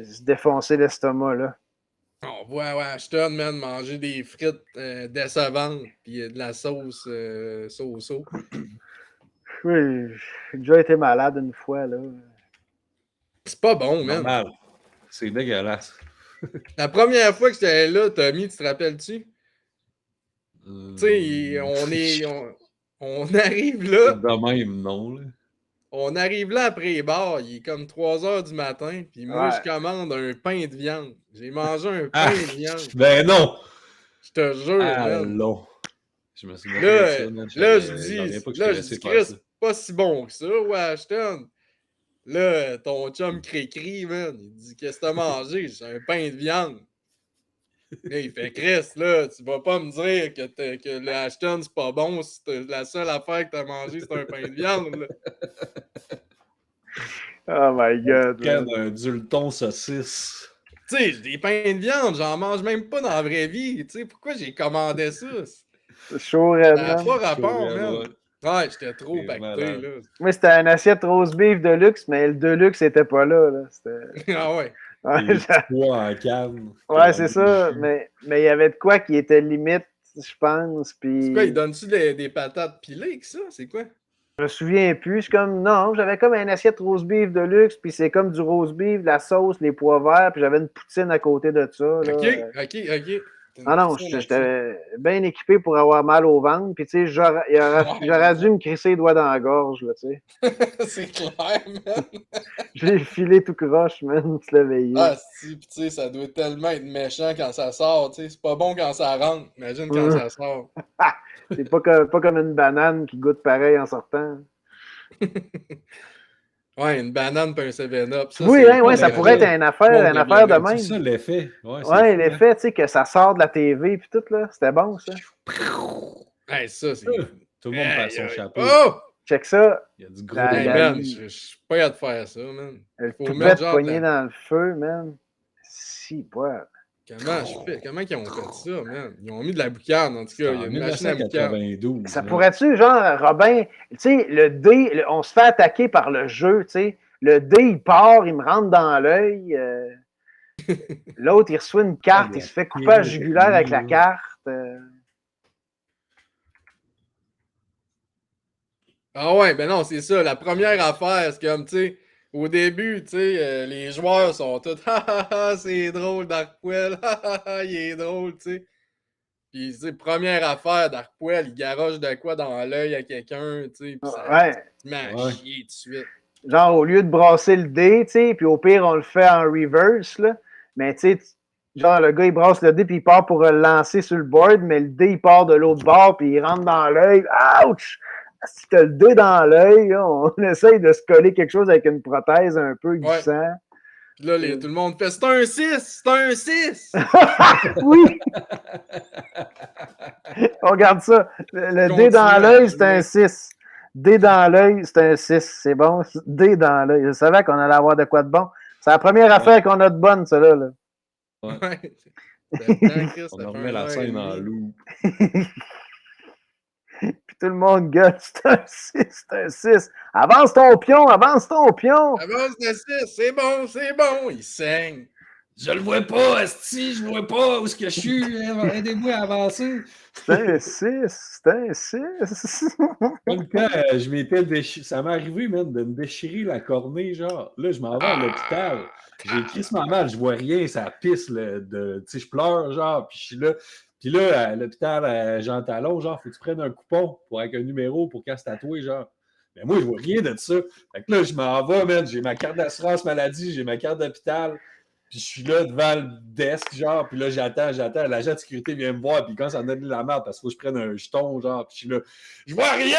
se défoncer l'estomac, là. On va à Ashton, man, manger des frites décevantes pis de la sauce Oui, j'ai déjà été malade une fois, là. C'est pas bon, man. Normal. C'est dégueulasse. La première fois que j'étais là, Tommy, tu te rappelles-tu? Tu sais, on arrive là. De même, non, là. On arrive là après les bars, il est comme 3 h du matin, puis moi, je commande un pain de viande. J'ai mangé un pain de viande. Ben non! Je te jure, man. Allons. Je me suis dit Là, ça, man. je dis, Chris, c'est pas si bon que ça, Washington. Là, ton chum crie, man. Il dit, qu'est-ce que t'as mangé? J'ai un pain de viande. Là, il fait, Chris, là, tu vas pas me dire que le Ashton, c'est pas bon si la seule affaire que t'as mangé, c'est un pain de viande, là. Oh my God. Un dulton saucisse. Tu sais, des pains de viande, j'en mange même pas dans la vraie vie. Tu sais, pourquoi j'ai commandé ça? C'est chaud, Ça man. n'a pas rapport, man. Ouais, j'étais trop C'est pacté, malade. là. Moi, c'était une assiette rose beef de luxe, mais le de luxe n'était pas là. Ah ouais. Les pois en canne. Ouais, c'est ça. Mais il y avait de quoi qui était limite, je pense. Puis... C'est quoi, ils donnent-tu des patates pilées que ça? C'est quoi? Je me souviens plus. Je comme, non, j'avais comme une assiette rose beef de luxe, puis c'est comme du rose beef, la sauce, les pois verts, puis j'avais une poutine à côté de ça. Là. OK. Ah non, j'étais bien équipé pour avoir mal au ventre, puis tu sais, j'aurais dû me crisser les doigts dans la gorge, là, tu sais. C'est clair, man. J'ai filé tout croche, man, se l'éveiller. Ah, si, pis tu sais, ça doit tellement être méchant quand ça sort, tu sais. C'est pas bon quand ça rentre. Imagine quand ça sort. C'est pas comme une banane qui goûte pareil en sortant. Ouais, une banane puis un 7-Up. Oui, hein, ouais, ça pourrait être une affaire de même. C'est ça l'effet. Ouais, l'effet, tu sais, que ça sort de la TV puis tout, là. C'était bon, ça. Hey, ça, c'est... Tout le monde fait son chapeau. Oh! Check ça. Il y a du gros. Hey, man, je suis pas hâte de faire ça, man. Le Faut poupette mettre genre poignée dans le feu, man. Si, boire. Comment ils ont fait ça, man? Ils ont mis de la boucane, en tout cas. Il y a une machine à boucane. 1992. Ça pourrait-tu, genre, Robin, tu sais, le dé, on se fait attaquer par le jeu, tu sais. Le dé, il part, il me rentre dans l'œil. L'autre, il reçoit une carte, il se fait couper à jugulaire avec la carte. Ah ouais, ben non, c'est ça. La première affaire, c'est comme, tu sais, au début, tu sais, les joueurs sont tous « Ha ha ha, c'est drôle, Darkwell. Ha ha ha, il est drôle, tu sais. » Puis, tu sais, première affaire, Darkwell, il garoche de quoi dans l'œil à quelqu'un, tu sais, puis ça se met à chier tout de suite. Genre, au lieu de brasser le dé, tu sais, puis au pire, on le fait en reverse, là. Mais, tu sais, genre, le gars, il brasse le dé, puis il part pour le lancer sur le board, mais le dé, il part de l'autre bord, puis il rentre dans l'œil. Ouch! Si t'as le dé dans l'œil, on essaye de se coller quelque chose avec une prothèse un peu glissant. Puis là, tout le monde fait « C'est un 6! C'est un 6! » Oui! On regarde ça. Le dé dans l'œil, c'est un 6. Dé dans l'œil, c'est un 6. C'est bon. Dé dans l'œil. Je savais qu'on allait avoir de quoi de bon. C'est la première affaire qu'on a de bonne, ça, là. Ouais. On remet la scène en loup. Puis tout le monde gueule, c'est un 6, c'est un 6. Avance ton pion, avance ton pion. Avance de 6, c'est bon. Il saigne. Je le vois pas, esti, je vois pas où est-ce que je suis. Aidez-moi à avancer. C'est un 6, c'est un 6. Comme quand je m'étais déchiré, ça m'est arrivé même de me déchirer la cornée, genre. Là, je m'en vais à l'hôpital. J'ai crissement mal, je vois rien, ça pisse, tu sais, je pleure, genre, puis je suis là. Puis là, à l'hôpital Jean Talon, genre, faut que tu prennes un coupon avec un numéro pour qu'elle se tatouer, genre. Mais moi, je vois rien de ça. Fait que là, je m'en vais, man, j'ai ma carte d'assurance maladie, j'ai ma carte d'hôpital. Puis je suis là devant le desk, genre, puis là, j'attends. L'agent de sécurité vient me voir, puis quand ça me donne de la merde, parce qu'il faut que je prenne un jeton, genre, puis je suis là, je vois rien!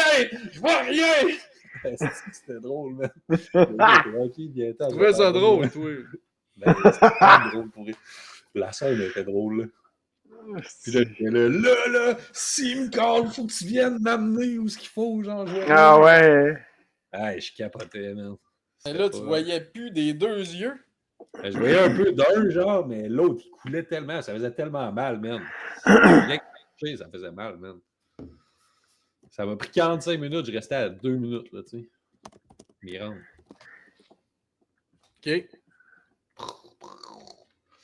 C'était drôle, man. Tu trouvais ça drôle, toi? Ben, c'était drôle pour la scène était drôle, là. Puis là, s'il me colle, faut que tu viennes m'amener où ce qu'il faut, genre. Ah ouais. Ah, je capotais, man. Et là, tu voyais plus des deux yeux? Ben, je voyais un peu d'un, genre, mais l'autre, il coulait tellement, ça faisait tellement mal, man. Ça faisait mal, man. Ça m'a pris 45 minutes, je restais à 2 minutes, là, tu sais. M'y rendre. OK.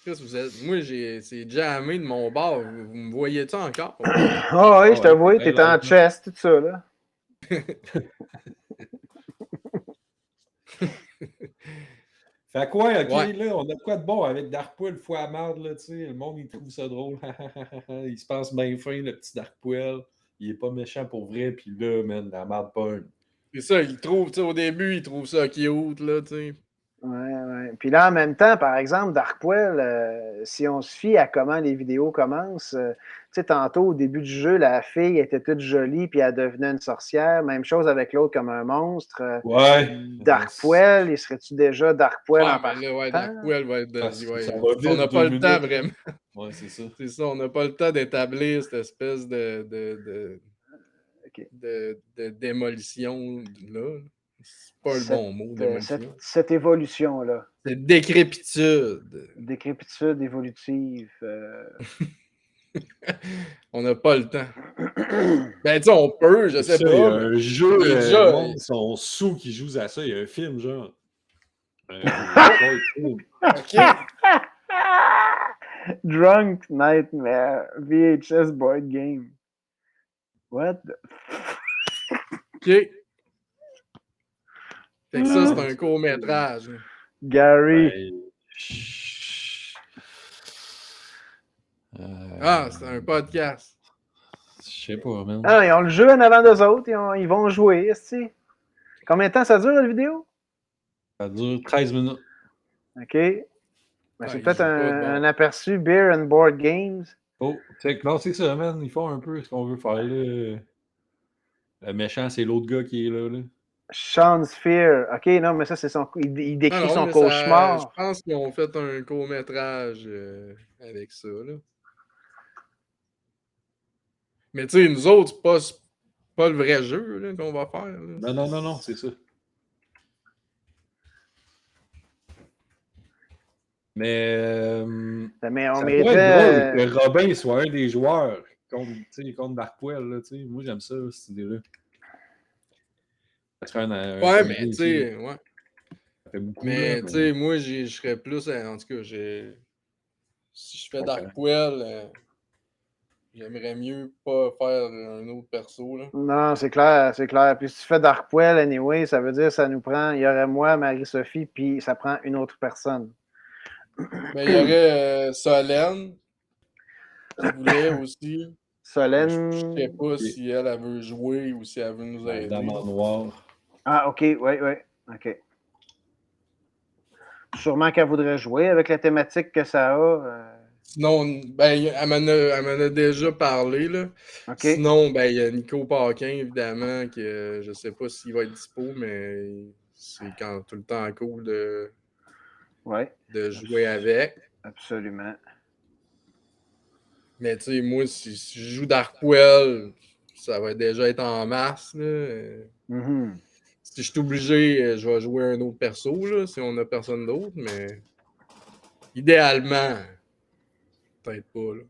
Moi, c'est jammé de mon bord. Vous me voyez-tu encore? Ah oui, je te vois, t'es en chest, tout ça, là. Fait quoi, OK, Ouais. là, on a quoi de bon avec Darkpoil fois à marde, là, tu sais. Le monde, il trouve ça drôle. Il se pense bien fin, le petit Darkpoil. Il est pas méchant pour vrai, puis là, man, la marde pogne. C'est ça, il trouve, tu sais, au début, il trouve ça cute, là, tu sais. Ouais. Puis là, en même temps, par exemple, Darkpoil, si on se fie à comment les vidéos commencent, tu sais, tantôt, au début du jeu, la fille était toute jolie, puis elle devenait une sorcière. Même chose avec l'autre comme un monstre. Ouais. Darkpoil, il serait-tu déjà Darkpoil en Mais là, ouais, partant? Darkpoil va être. Ça va vite, On n'a 2 pas le temps, minutes. vraiment. Ouais, c'est ça. C'est ça, on n'a pas le temps d'établir cette espèce OK. de démolition, là. C'est pas le bon mot, démolition. Cette évolution-là. C'est décrépitude. Décrépitude évolutive. On n'a pas le temps. Ben, tu sais, on peut, je sais Ça, il y pas, a mais. un jeu, il est le déjà. monde sont sous qui jouent à ça. Il y a un film, genre. OK. Drunk Nightmare VHS board game. What? OK. Fait que ça, c'est un court-métrage. Gary. Ah, c'est un podcast. Je sais pas, man. Ah, ils ont le jeu en avant d'eux autres. Ils vont jouer, est-ce que... Combien de temps ça dure, la vidéo? Ça dure 13 minutes. OK. Ben, c'est peut-être joue pas de un bon. aperçu Beer and Board Games. Oh, non, c'est ça, man. Ils font un peu ce qu'on veut faire, là. Le méchant, c'est l'autre gars qui est là, là. Sean's Fear. OK, non, mais ça, c'est son... Il décrit son Mais cauchemar. je pense qu'ils ont fait un court-métrage avec ça, là. Mais tu sais, nous autres, c'est pas le vrai jeu là, qu'on va faire. Là. Non, c'est ça. Mais Mais on ça méritait... pourrait être drôle que Robin soit un des joueurs contre Darkpoil. Là, moi, j'aime ça, cette idée-là. Ça serait un Ouais, mais tu aussi, sais, ouais. Ça fait beaucoup, Mais là, tu sais, moi, je serais plus. En tout cas, si je fais Darkpoil, j'aimerais mieux pas faire un autre perso. Là. Non, c'est clair, c'est clair. Puis si tu fais Darkpoil, anyway, ça veut dire que ça nous prend... Il y aurait moi, Marie-Sophie, puis ça prend une autre personne. Ben, il y aurait Solène qui voulait aussi. Solène... Je sais pas si elle veut jouer ou si elle veut nous aider. Dame en noir. Ah, OK, oui. OK. Sûrement qu'elle voudrait jouer avec la thématique que ça a. Sinon, ben, elle m'en a déjà parlé, là. OK. Sinon, ben, il y a Nico Paquin, évidemment, que je sais pas s'il va être dispo, mais c'est tout le temps cool de jouer avec. Absolument. Mais tu sais, moi, si je joue Darkpoil, ça va déjà être en mars, là. Mm-hmm. Si je suis obligé, je vais jouer un autre perso, là, si on n'a personne d'autre, mais idéalement, peut-être pas, là.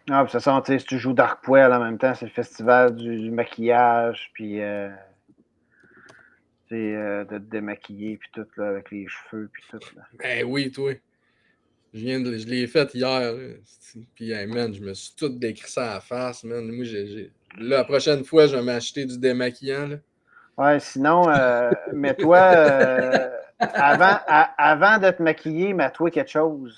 Ah, puis ça, si tu joues Darkpoil en même temps, c'est le festival du maquillage, puis de te démaquiller, puis tout, là, avec les cheveux, puis tout. Là. Ben oui, toi. Je l'ai fait hier, là. Puis, hey, man, je me suis tout décrit ça à la face, man. Moi, là, la prochaine fois, je vais m'acheter du démaquillant, là. Ouais, sinon, mets-toi, avant de te maquiller, mets-toi quelque chose.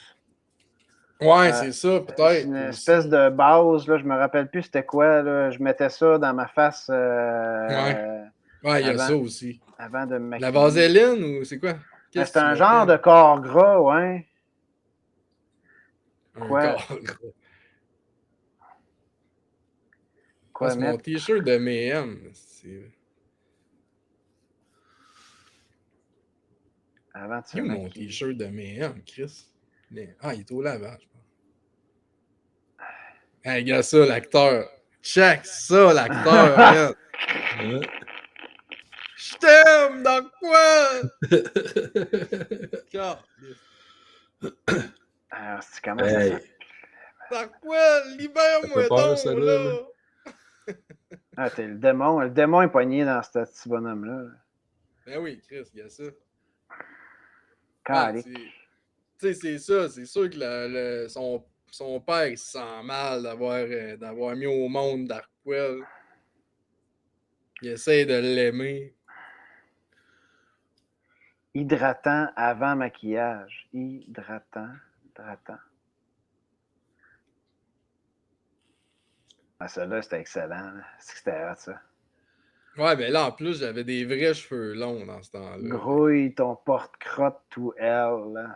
Ouais, c'est ça, peut-être. Une espèce de base, là, je me rappelle plus c'était quoi, là. Je mettais ça dans ma face. Ouais, il y a ça aussi. Avant de me maquiller. La vaseline ou c'est quoi? C'est un genre de corps gras, ouais. Corps gras. Quoi c'est mon t-shirt de M&M. Avant de se maquiller. Mon t-shirt de M&M, Chris? Ah, il est au lavage, je pense. Hey, regarde ça, l'acteur. Check ça, l'acteur, regarde. Je t'aime, Darkpoil! Alors, c'est comment ça? Darkpoil, libère-moi donc, là! Ah, t'es le démon. Le démon est poigné dans ce petit bonhomme-là. Ben oui, Chris, il y a ça. Tu sais, c'est ça. C'est sûr que son père, il se sent mal d'avoir mis au monde Darkpoil. Il essaie de l'aimer. Hydratant avant maquillage. Hydratant. Ah, ça-là, c'était excellent. C'était hot, ça. Ouais, ben là, en plus, j'avais des vrais cheveux longs dans ce temps-là. Grouille ton porte-crotte tout L. Là.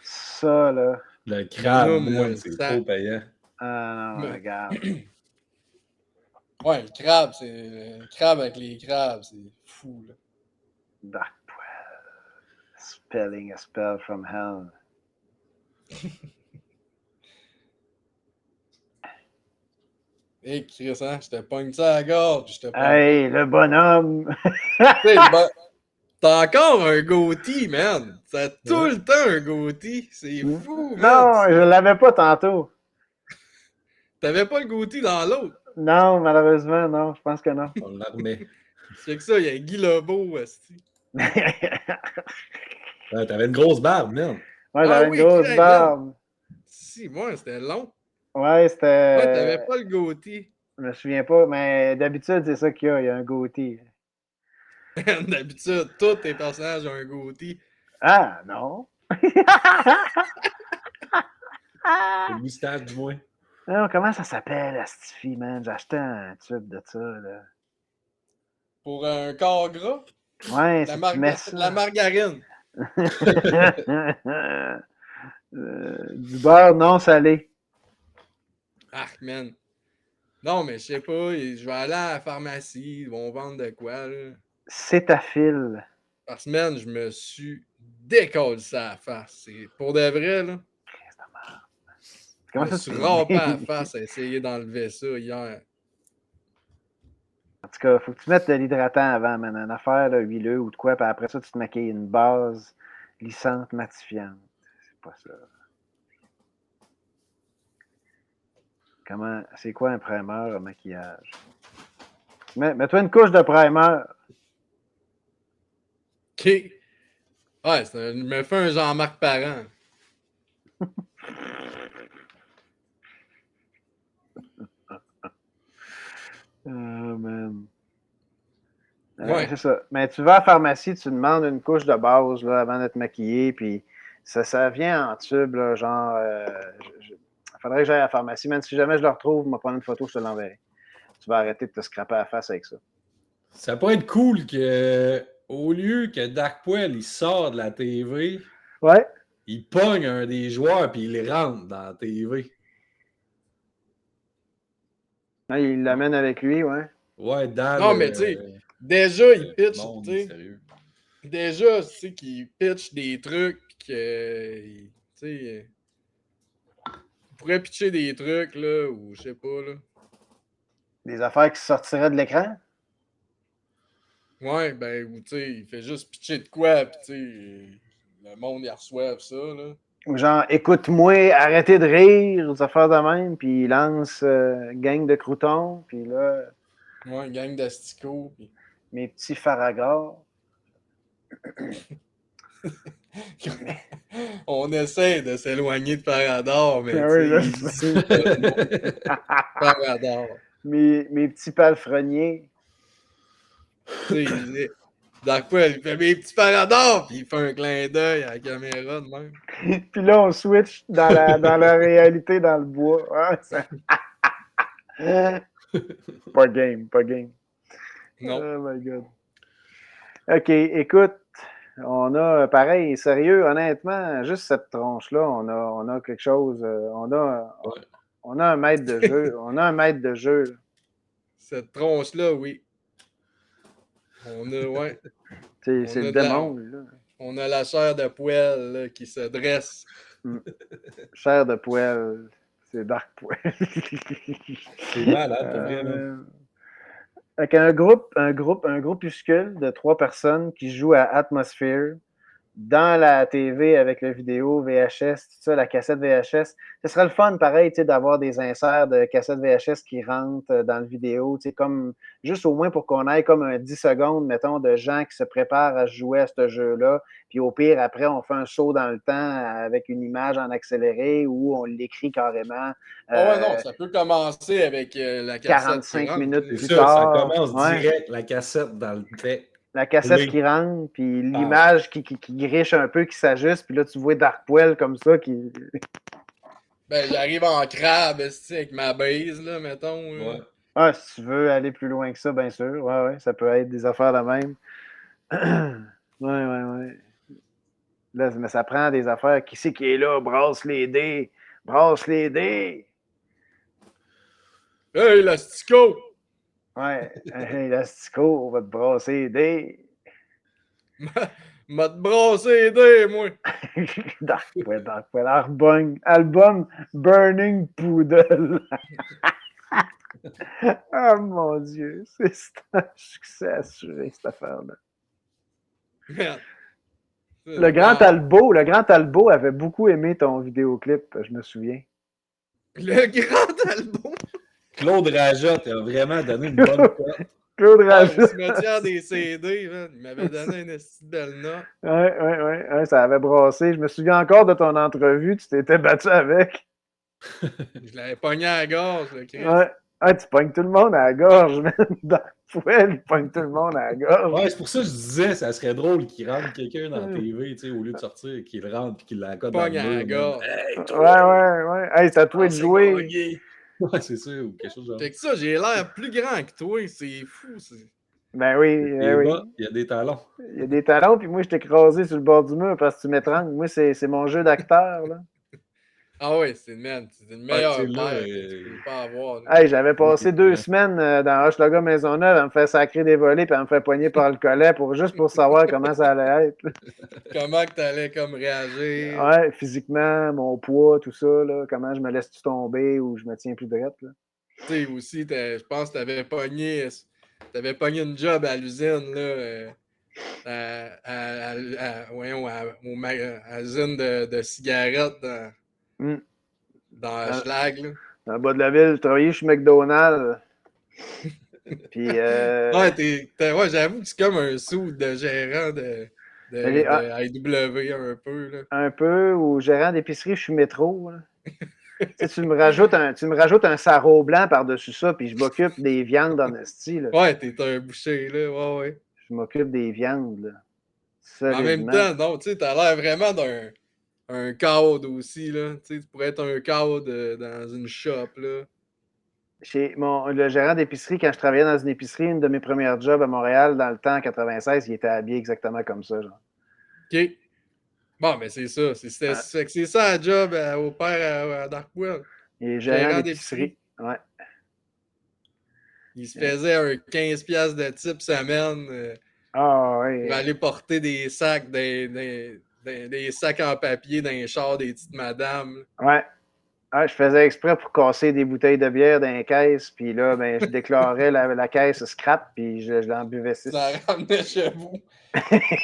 Ça, là. Le crabe, Nomme-moi c'est ça. trop payant. Ah non, regarde. Ouais, le crabe, c'est. Le crabe avec les crabes, c'est fou, là. Dark Well. Spelling a spell from hell. Hé, Chris, hein, je te pogne ça à la gorge, je te pogne. Hey, le bonhomme! T'as encore un goatee, man! T'as tout le temps un goatee! C'est fou, man! Non, je l'avais pas tantôt. T'avais pas le goatee dans l'autre! Non, malheureusement, non. Je pense que non. On la remet. C'est que ça, il y a Guy Lebeau, esti. Ouais, t'avais une grosse barbe, man. Ouais, j'avais une grosse crème, barbe. Si, moi, c'était long. Ouais, c'était. Ouais, t'avais pas le goatee. Je me souviens pas, mais d'habitude, c'est ça qu'il y a. Il y a un goatee. D'habitude, tous tes personnages ont un goatee. Ah, non. Une moustache, du moins. Non, comment ça s'appelle, Astifi, man? J'ai acheté un tube de ça, là. Pour un corps gras, Ouais, c'est tu mets ça. la margarine. Du beurre non salé. Arc, man. Non, mais je sais pas, je vais aller à la pharmacie, ils vont vendre de quoi, là. Cétafil. Par semaine, je me suis décollé ça à la face. C'est pour de vrai, là. Comment Je ça me suis tu râpé à la face à essayer d'enlever ça hier. En tout cas, faut que tu mettes de l'hydratant avant, man. Une affaire là, huileux ou de quoi, puis après ça, tu te maquilles une base lissante, matifiante. C'est pas ça. Comment. C'est quoi un primer au maquillage? Mets-toi une couche de primer. OK. Ouais, je me fais un Jean-Marc Parent. Oh, man. Ouais. C'est ça. Mais tu vas à la pharmacie, tu demandes une couche de base là, avant de te maquiller, puis ça vient en tube, là, genre. Il faudrait que j'aille à la pharmacie. Même si jamais je le retrouve, je vais prendre une photo, je te l'enverrai. Tu vas arrêter de te scraper la face avec ça. Ça pourrait être cool que, au lieu que Dark Poel, il sort de la TV, Ouais. il pogne un des joueurs puis il rentre dans la TV. Ouais, il l'amène avec lui, ouais. Ouais, dans Non, le... mais tu sais, déjà, il pitch, monde, tu sais. sérieux. Déjà, tu sais, qu'il pitch des trucs, que, tu sais, il pourrait pitcher des trucs, là, ou je sais pas, là. Des affaires qui sortiraient de l'écran. Ouais, ben, ou tu sais, il fait juste pitcher de quoi, pis tu sais, le monde, il reçoive ça, là. Ou genre, écoute-moi, arrêtez de rire, des affaires de même, puis il lance gang de croutons, puis là, Ouais, une gang d'asticots, pis... mes petits faragars. On essaie de s'éloigner de Parador, mais Ah tu oui, sais, il dit pas Parador. mes petits palefreniers. Tu sais, il disait, Dark Poel, il fait mes petits Parador, puis il fait un clin d'œil à la caméra de même. Puis là, on switch dans la réalité, dans le bois. Ah, ça... pas game, pas game. Non. Oh my God. OK, écoute, on a, pareil, sérieux, honnêtement, juste cette tronche-là, on a quelque chose, on a un maître de jeu, on a un maître de jeu. Là. Cette tronche-là, oui. On a, ouais. C'est le démon, là. On a la chair de poêle là, qui se dresse. Chair de poêle, c'est Dark Poêle. C'est malade, pour vrai, là. Avec un groupuscule de 3 personnes qui jouent à Atmosphere dans la TV avec la vidéo VHS, tout ça, la cassette VHS. Ce serait le fun, pareil, d'avoir des inserts de cassette VHS qui rentrent dans le vidéo, comme juste au moins pour qu'on ait comme un 10 secondes, mettons, de gens qui se préparent à jouer à ce jeu-là. Puis au pire, après, on fait un saut dans le temps avec une image en accéléré ou on l'écrit carrément. Ouais, non, ça peut commencer avec la cassette 45 qui rentre, minutes C'est plus ça, tard. ça commence Ouais. direct, la cassette dans le fait. La cassette Oui. qui rentre, puis l'image qui griche un peu, qui s'ajuste, puis là, tu vois Darkwell comme ça qui. Ben, j'arrive en crabe, avec ma base, là, mettons. Ouais. Ah, si tu veux aller plus loin que ça, bien sûr. Ouais, ça peut être des affaires de même. Ouais. Là, mais ça prend des affaires. Qui c'est qui est là? Brasse les dés! Brasse les dés! Hey, l'astico! Ouais. Hey, l'astico, on va te brasser les dés. M'a te brassé les dés, moi! Darkwell. Album Burning Poodle. Oh mon Dieu, c'est un succès assuré, cette affaire-là. Merde. Le Grand Talbot avait beaucoup aimé ton vidéoclip, je me souviens. Le grand album! Claude Rajotte a vraiment donné une bonne cote. Claude Au Rajotte. cimetière des CD, man. Il m'avait donné une esti de belle note. Ouais, ça avait brassé. Je me souviens encore de ton entrevue, tu t'étais battu avec. Je l'avais pogné à la gorge, le Chris. Ouais, tu pognes tout le monde à la gorge, man. Dans le poêle, il pogne tout le monde à la gorge. Ouais, c'est pour ça que je disais, ça serait drôle qu'il rentre quelqu'un dans la TV, tu sais, au lieu de sortir, qu'il rentre et qu'il l'accorde dans le Pogne à la mur. gorge. Hey, toi! Ouais. Hey, c'est à toi de jouer. Gagné. Ouais, c'est ça, ou quelque chose de genre. Fait que ça, j'ai l'air plus grand que toi. C'est fou. Ben oui, oui. Il y a des talons. Il y a des talons, puis moi, je t'ai écrasé sur le bord du mur parce que tu m'étrangles. Moi, c'est mon jeu d'acteur, là. Ah ouais, c'est le meilleur Ouais, là, père que tu peux pas avoir. Là. Hey, j'avais passé 2 semaines dans Hochelaga Maisonneuve à me faire sacrer des volets puis à me faire poigner par le collet juste pour savoir comment ça allait être. Comment que t'allais comme réagir? Ouais, physiquement, mon poids, tout ça, là, comment je me laisse-tu tomber ou je me tiens plus droite, là. Tu sais, aussi, je pense que t'avais pogné une job à l'usine, là, à l'usine de cigarettes dans Schlag, là. Dans le bas de la ville, je travaillais chez McDonald's. Puis. Ouais, j'avoue que c'est comme un sou de gérant de AEW un peu, là. Un peu, ou gérant d'épicerie, je suis métro, là. Tu me rajoutes un sarrau blanc par-dessus ça, puis je m'occupe des viandes en esti, là. Ouais, t'es un boucher, là, ouais. Je m'occupe des viandes, là. Mais en même temps, non, tu sais, t'as l'air vraiment d'un cadre aussi, là. Tu sais, tu pourrais être un cadre dans une shop, là. Le gérant d'épicerie, quand je travaillais dans une épicerie, une de mes premières jobs à Montréal, dans le temps, en 96, il était habillé exactement comme ça, genre. OK. Bon, mais c'est ça. C'est ça la job au père à Darkwell. Il est gérant d'épicerie. Ouais. Il se faisait un 15$ de type semaine pour aller porter des sacs, des sacs en papier dans les chars des petites madames. Ouais. Ah, je faisais exprès pour casser des bouteilles de bière dans les caisses, puis là, ben, je déclarais la caisse scrap, puis je l'en buvais 6. Tu la ramenais chez vous.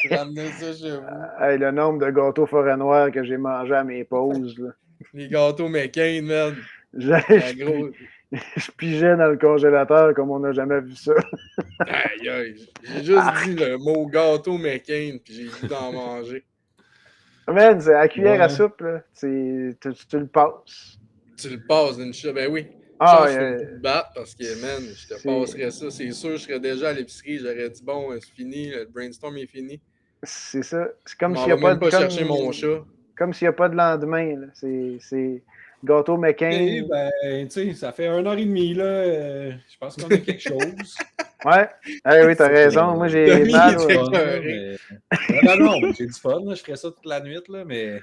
Tu ramenais ça chez vous. Le nombre de gâteaux forêt noire que j'ai mangé à mes pauses, là. Les gâteaux McCain, man. Je pigeais dans le congélateur comme on n'a jamais vu ça. Aïe. J'ai juste dit le mot gâteau McCain, puis j'ai vu d'en manger. Man, c'est à la cuillère à soupe, là. Tu le passes. Tu le passes d'une shot, ben oui. Ah, je fais te battre parce que, man, je te passerais ça. C'est sûr, je serais déjà à l'épicerie. J'aurais dit, bon, c'est fini, le brainstorm est fini. C'est ça. C'est comme s'il n'y a pas de... chercher mon chat. Comme s'il n'y a pas de lendemain, là. C'est gâteau McCain. Ben, tu sais, ça fait 1h30, là. Je pense qu'on a quelque chose. Ouais. Oui, t'as raison. Moi, j'ai mal. Non, j'ai du fun. Là. Je ferais ça toute la nuit, là, mais...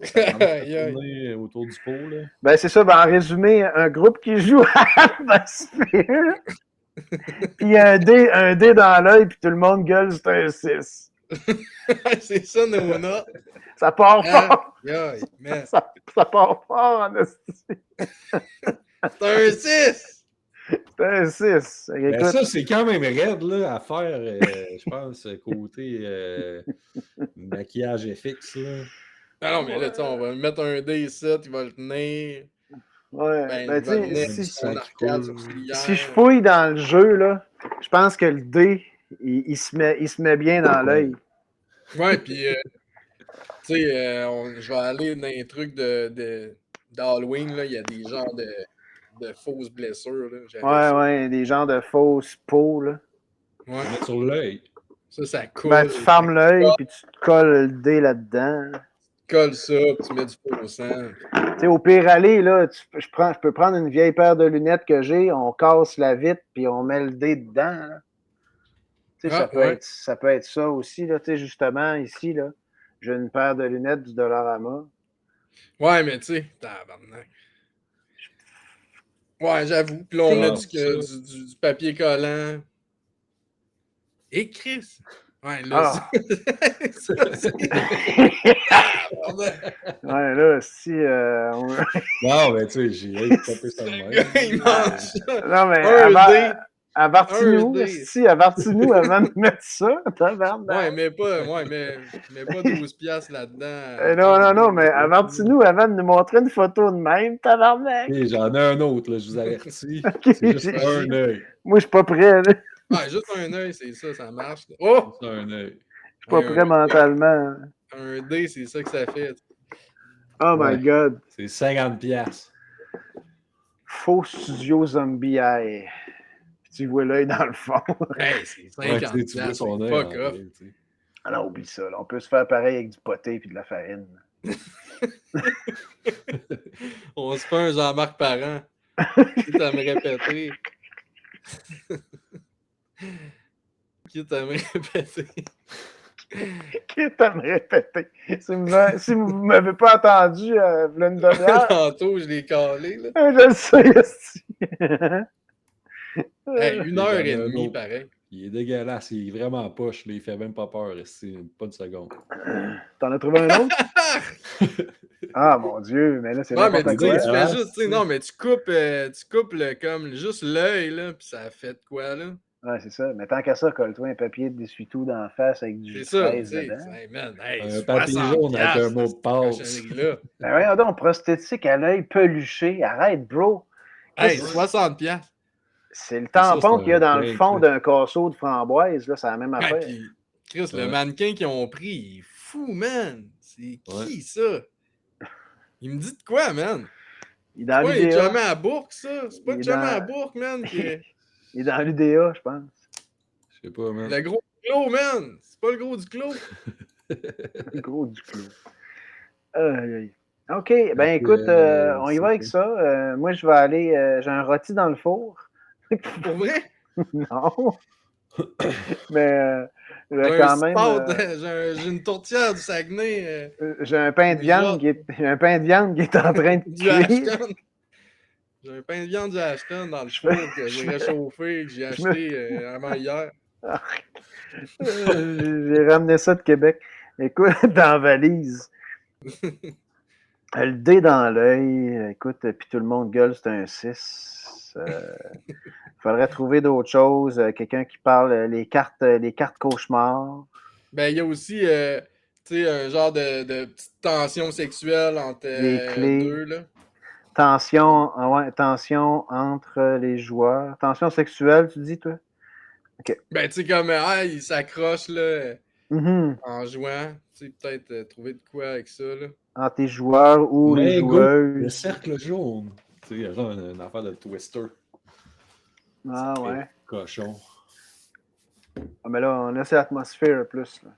Ça tourner autour du pot, là. Ben, c'est ça. Ben, en résumé, un groupe qui joue à Atmosphere. Puis un dé dans l'œil, puis tout le monde gueule, c'est un 6. C'est ça, nos notes. Ça part fort. Ça part fort en esti. C'est un 6. C'est un 6. Ben ça, c'est quand même raide là, à faire, je pense, côté maquillage FX. Là. Non, mais là, on va mettre un D7, il va le tenir. Ouais, ben tu sais, si je fouille dans le jeu, là, je pense que le dé, il se met bien dans l'œil. Ouais, puis, tu sais, je vais aller dans les trucs d'Halloween, là, il y a des genres de fausses blessures. Là, ouais, des genres de fausses peaux, là. Ouais. Mettre sur l'œil. Ça coule. Ben, tu fermes l'œil, puis tu te colles le dé là-dedans. Tu colles ça, puis tu mets du faux sang. Tu sais, au pire aller, là, je peux prendre une vieille paire de lunettes que j'ai, on casse la vitre, puis on met le dé dedans. Là. Tu sais, ça peut être ça aussi, là, tu sais, justement, ici, là, j'ai une paire de lunettes du Dollarama. Ouais, mais tu sais, tabarnak. Ouais, j'avoue. Puis là, on met du papier collant. Et Chris! Ouais, là, ouais, là, si... Non, mais tu sais, j'ai tapé ça de même. Non, mais avertis-nous, si, avertis-nous avant de mettre ça. Ouais, mais pas 12 piastres là-dedans. Non, mais avertis-nous avant de nous montrer une photo de même, tabarnak. Okay, j'en ai un autre, là, je vous avertis. Okay, c'est juste un œil. Moi, je suis pas prêt, là. Ah, juste un œil, c'est ça marche. Oh! Juste un œil. Je suis pas prêt mentalement. Un dé, c'est ça que ça fait. Oh my God. C'est 50$. Faux studio zombie eye. Tu vois l'œil dans le fond. Hey, c'est 50$. Ouais, tu vois son œil. Fuck off. Alors, oublie ça. Là. On peut se faire pareil avec du poté et de la farine. On se fait un Jean-Marc Parent. Quitte à me répéter. Quitte à me répéter. Quitte à me répéter. Si vous ne m'avez pas entendu, une demi-heure. Tantôt, je l'ai calé. Là. Je le sais aussi. Hey, 1h30, pareil. Il est dégueulasse, il est vraiment poche, là, il fait même pas peur, pas une seconde. T'en as trouvé un autre? Ah mon Dieu, mais là c'est n'importe quoi. Tu fais juste, non, mais tu coupes juste l'œil, là, puis ça fait de quoi, là? Ouais, c'est ça. Mais tant qu'à ça, colle-toi un papier d'essuie-tout d'en face avec du jus de fraise dedans. Un papier jaune avec un mot de passe. Ben voyons donc, prosthétique à l'œil peluché. Arrête, bro. Hey, 60$. C'est le tampon qu'il y a dans le fond d'un casseau de framboise, là, c'est la même affaire. Puis, Chris, le mannequin qu'ils ont pris, il est fou, man. C'est qui, ça? Il me dit de quoi, man? Il est dans l'UDA. Il est jamais à Bourg, ça? C'est pas jamais à Bourg, man. Il est dans l'UDA, je pense. Je sais pas, man. Le gros du clos, man. C'est pas le gros du clos. Le gros du clos. OK, ben écoute, on y va avec ça. Moi, je vais aller... j'ai un rôti dans le four. Pour vrai? Non. Mais quand même. J'ai une tourtière du Saguenay. J'ai un pain de viande qui est en train de cuire. J'ai un pain de viande du Ashton dans le four que j'ai réchauffé, que j'ai acheté avant hier. J'ai ramené ça de Québec. Écoute, dans la valise. Le dé dans l'œil. Écoute, puis tout le monde gueule, c'est un 6. Il faudrait trouver d'autres choses. Quelqu'un qui parle les cartes cauchemars. Ben, il y a aussi un genre de petite tension sexuelle entre les deux. Là. Tension entre les joueurs. Tension sexuelle, tu dis, toi? Okay. Ben, tu sais, comme il s'accroche là, en jouant. Tu sais, peut-être trouver de quoi avec ça. Là. Entre les joueurs ou les joueuses. Le cercle jaune. Tu sais, il y a genre une affaire de Twister. Ah ouais. Cochon. Ah, mais là, on a cette atmosphère plus. Là.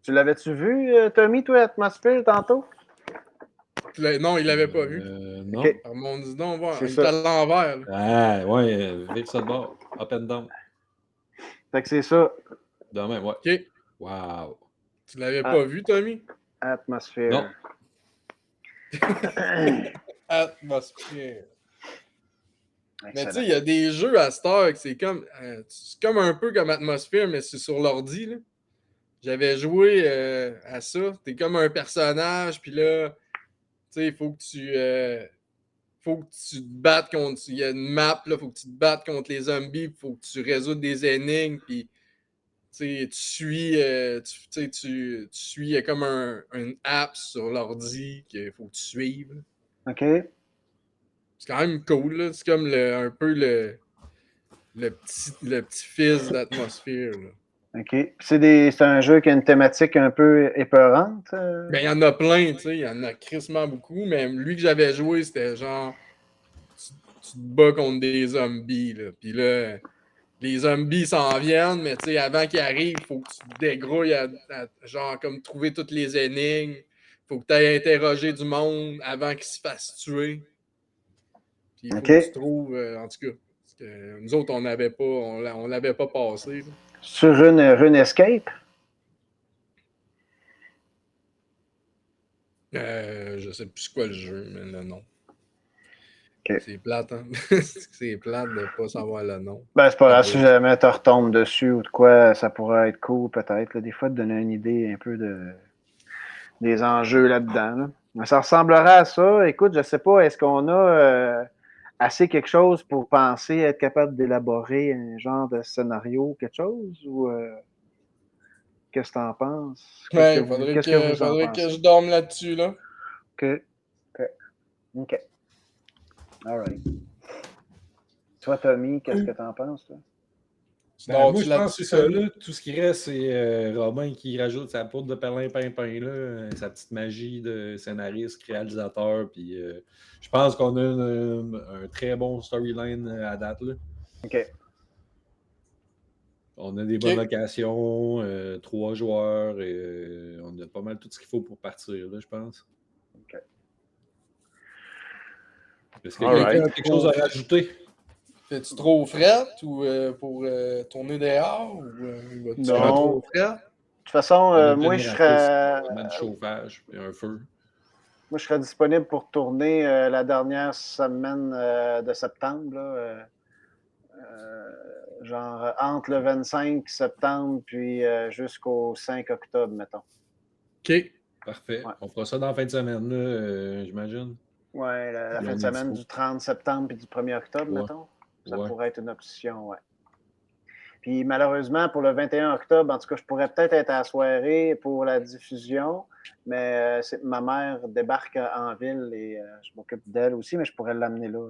Tu l'avais-tu vu, Tommy, toi, atmosphère, tantôt? Non, il l'avait pas vu. Non. Okay. Mon dis donc, il est à l'envers. Ah, ouais, vire ça de bord. Up and down. Fait que c'est ça. De même, ouais. OK. Wow. Tu l'avais pas vu, Tommy? Atmosphère. Non. Atmosphère. Mais tu sais, il y a des jeux à cette heure que c'est comme un peu comme Atmosphère, mais c'est sur l'ordi. Là. J'avais joué à ça. T'es comme un personnage, puis là, tu sais, il faut que tu te battes contre... Il y a une map, il faut que tu te battes contre les zombies, il faut que tu résoudes des énigmes, puis tu suis comme une app sur l'ordi qu'il faut que tu suives. OK. C'est quand même cool, là. C'est comme un peu le petit fils d'Atmosphère. OK. C'est un jeu qui a une thématique un peu épeurante? Ben, il y en a plein, tu sais. Il y en a crissement beaucoup, mais lui que j'avais joué, c'était genre... Tu te bats contre des zombies, là. Puis là, les zombies s'en viennent, mais tu sais, avant qu'ils arrivent, il faut que tu te dégrouilles genre comme trouver toutes les énigmes. Faut que tu ailles interroger du monde avant qu'ils se fassent tuer. Puis il faut que tu trouves, en tout cas, parce que nous autres, on l'avait pas passé. Là. Sur Rune Escape? Je sais plus quoi le jeu, mais le nom. Okay. C'est plate, hein? C'est plate de ne pas savoir le nom. Ben, c'est pas grave, si jamais tu retombes dessus ou de quoi, ça pourrait être cool peut-être. Là, des fois, de donner une idée un peu des enjeux là-dedans. Là. Mais ça ressemblera à ça. Écoute, je sais pas, est-ce qu'on a assez quelque chose pour penser être capable d'élaborer un genre de scénario, quelque chose? Ou qu'est-ce que tu en penses? Ouais, il faudrait que je dorme là-dessus, là. OK. All right. Toi, Tommy, qu'est-ce que tu en penses, toi? Ben, moi, je pense que c'est ça, là. Tout ce qui reste, c'est Robin qui rajoute sa poudre de perlimpinpin, là, sa petite magie de scénariste, réalisateur, puis je pense qu'on a un très bon storyline à date, là. OK. On a des bonnes locations, 3 joueurs, et on a pas mal tout ce qu'il faut pour partir, là, je pense. OK. Est-ce que quelqu'un a quelque chose à rajouter? Fais-tu trop frette ou pour tourner dehors? Ou vas-tu non. trop frette? De toute façon, moi, je serais. Du chauffage et un feu. Moi, je serais disponible pour tourner la dernière semaine de septembre. Là, genre entre le 25 septembre puis jusqu'au 5 octobre, mettons. OK. Parfait. Ouais. On fera ça dans la fin de semaine, là, j'imagine. Oui, la fin de semaine du 30 septembre puis du 1er octobre, mettons. Ça pourrait être une option, ouais. Puis malheureusement, pour le 21 octobre, en tout cas, je pourrais peut-être être à la soirée pour la diffusion, mais ma mère débarque en ville et je m'occupe d'elle aussi, mais je pourrais l'amener là.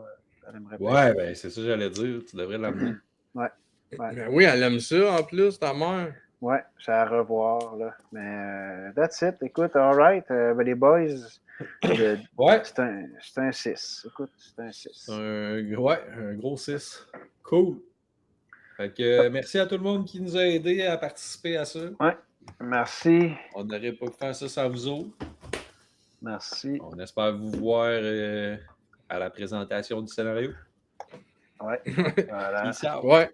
Ouais, ben c'est ça que j'allais dire. Tu devrais l'amener. Ouais. Ben oui, elle aime ça en plus, ta mère. Ouais, c'est à revoir, là. Mais that's it. Écoute, all right. Les boys, ouais. C'est un 6. Écoute, c'est un 6. Ouais, un gros 6. Cool. Fait que merci à tout le monde qui nous a aidés à participer à ça. Ouais, merci. On n'aurait pas pu faire ça sans vous autres. Merci. On espère vous voir à la présentation du scénario. Ouais. Voilà. Peace out. Ouais.